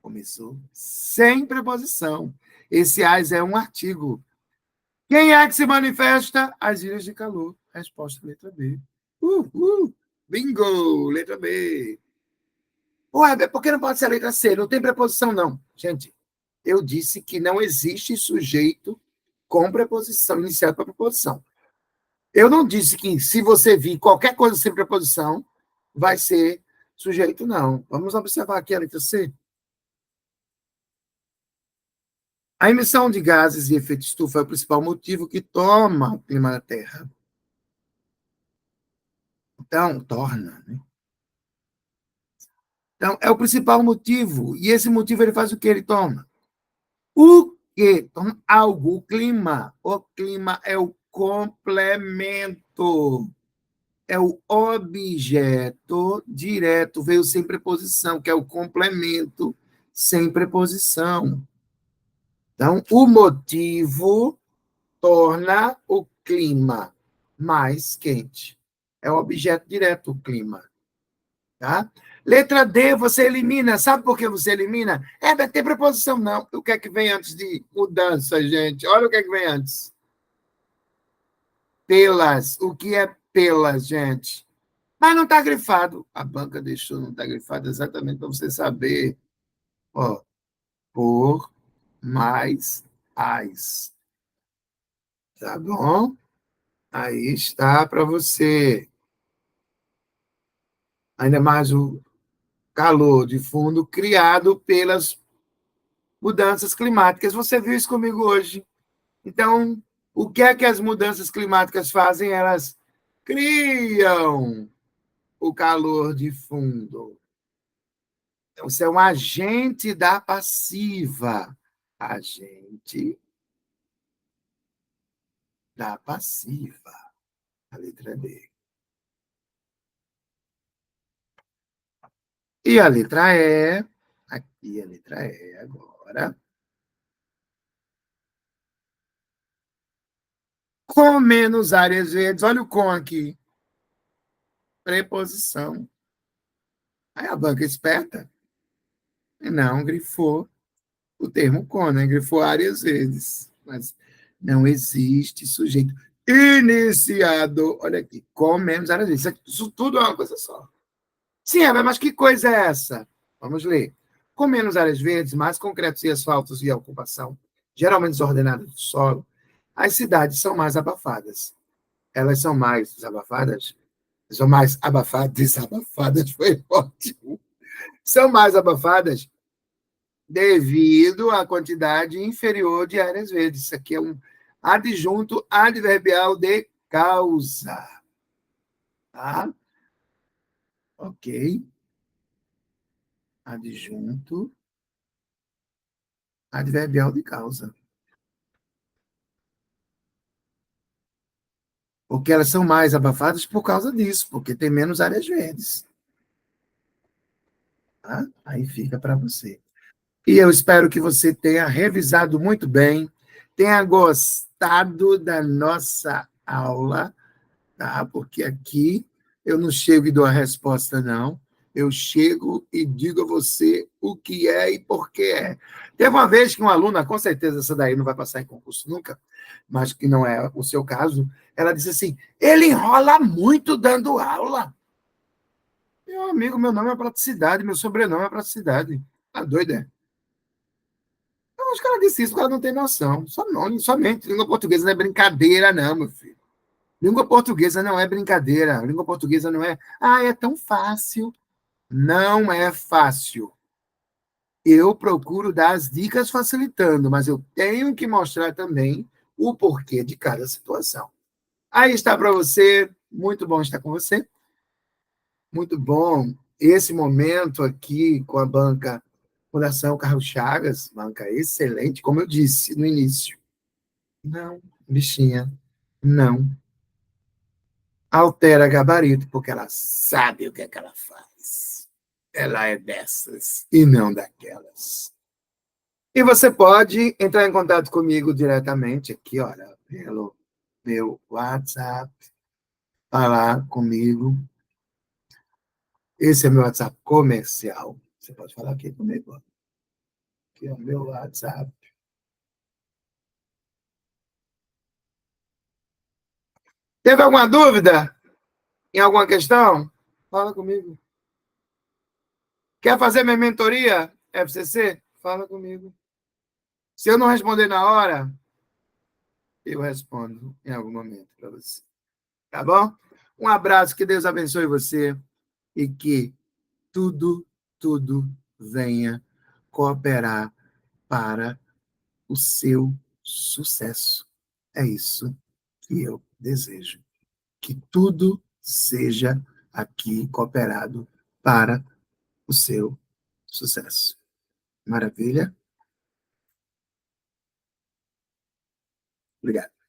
Começou sem preposição. Esse as é um artigo. Quem é que se manifesta? As ilhas de calor. Resposta letra B. Bingo! Letra B. Ué, por que não pode ser a letra C? Não tem preposição, não. Gente, eu disse que não existe sujeito com preposição, iniciado por preposição. Eu não disse que se você vir qualquer coisa sem preposição, vai ser sujeito, não. Vamos observar aqui a letra C. A emissão de gases de efeito estufa é o principal motivo que toma o clima da Terra. Então, torna, né? Então, é o principal motivo. E esse motivo ele faz o que? Ele toma. O que? Toma algo, o clima. O clima é o complemento. É o objeto direto, veio sem preposição, que é o complemento sem preposição. Então, o motivo torna o clima mais quente. É o objeto direto, o clima. Tá? Letra D, você elimina. Sabe por que você elimina? Vai ter preposição, não. O que é que vem antes de mudança, gente? Olha o que é que vem antes. Pelas. O que é pelas, gente? Mas não está grifado. A banca deixou, não está grifado exatamente para você saber. Ó, por mais as. Tá bom? Aí está para você. Ainda mais o calor de fundo criado pelas mudanças climáticas. Você viu isso comigo hoje. Então, o que é que as mudanças climáticas fazem? Elas criam o calor de fundo. Então, você é um agente da passiva. Agente da passiva. A letra D. E a letra E. Aqui a letra E agora. Com menos áreas verdes. Olha o com aqui. Preposição. Aí a banca esperta. Não grifou o termo com, né? Grifou áreas verdes. Mas não existe sujeito. Iniciado. Olha aqui, com menos áreas verdes. Isso tudo é uma coisa só. Sim, Eva, mas que coisa é essa? Vamos ler. Com menos áreas verdes, mais concretos e asfaltos e a ocupação, geralmente desordenada do solo, as cidades são mais abafadas. Elas são mais desabafadas? São mais abafadas, desabafadas foi ótimo. São mais abafadas devido à quantidade inferior de áreas verdes. Isso aqui é um adjunto adverbial de causa. Tá? Ok. Adjunto adverbial de causa. Porque elas são mais abafadas por causa disso, porque tem menos áreas verdes. Tá? Aí fica para você. E eu espero que você tenha revisado muito bem, tenha gostado da nossa aula, tá? Porque aqui eu não chego e dou a resposta, não. Eu chego e digo a você o que é e por que é. Teve uma vez que uma aluna, com certeza essa daí não vai passar em concurso nunca, mas que não é o seu caso, ela disse assim: ele enrola muito dando aula. Meu amigo, meu nome é Praticidade, meu sobrenome é Praticidade. Tá doida? Eu acho que ela disse isso, porque ela não tem noção. Só não, somente. Língua portuguesa não é brincadeira, não, meu filho. Língua portuguesa não é brincadeira. Língua portuguesa não é. Ah, é tão fácil. Não é fácil. Eu procuro dar as dicas facilitando, mas eu tenho que mostrar também o porquê de cada situação. Aí está para você. Muito bom estar com você. Muito bom esse momento aqui com a banca Fundação Carlos Chagas, banca excelente, como eu disse no início. Não, bichinha, não. Altera gabarito, porque ela sabe o que é que ela faz. Ela é dessas e não daquelas. E você pode entrar em contato comigo diretamente aqui, olha, pelo meu WhatsApp, falar comigo. Esse é meu WhatsApp comercial. Você pode falar aqui comigo. Aqui é o meu WhatsApp. Teve alguma dúvida em alguma questão? Fala comigo. Quer fazer minha mentoria, FCC? Fala comigo. Se eu não responder na hora, eu respondo em algum momento para você. Tá bom? Um abraço, que Deus abençoe você e que tudo, tudo venha cooperar para o seu sucesso. É isso que eu desejo. Que tudo seja aqui cooperado para o seu sucesso. Maravilha? Obrigado.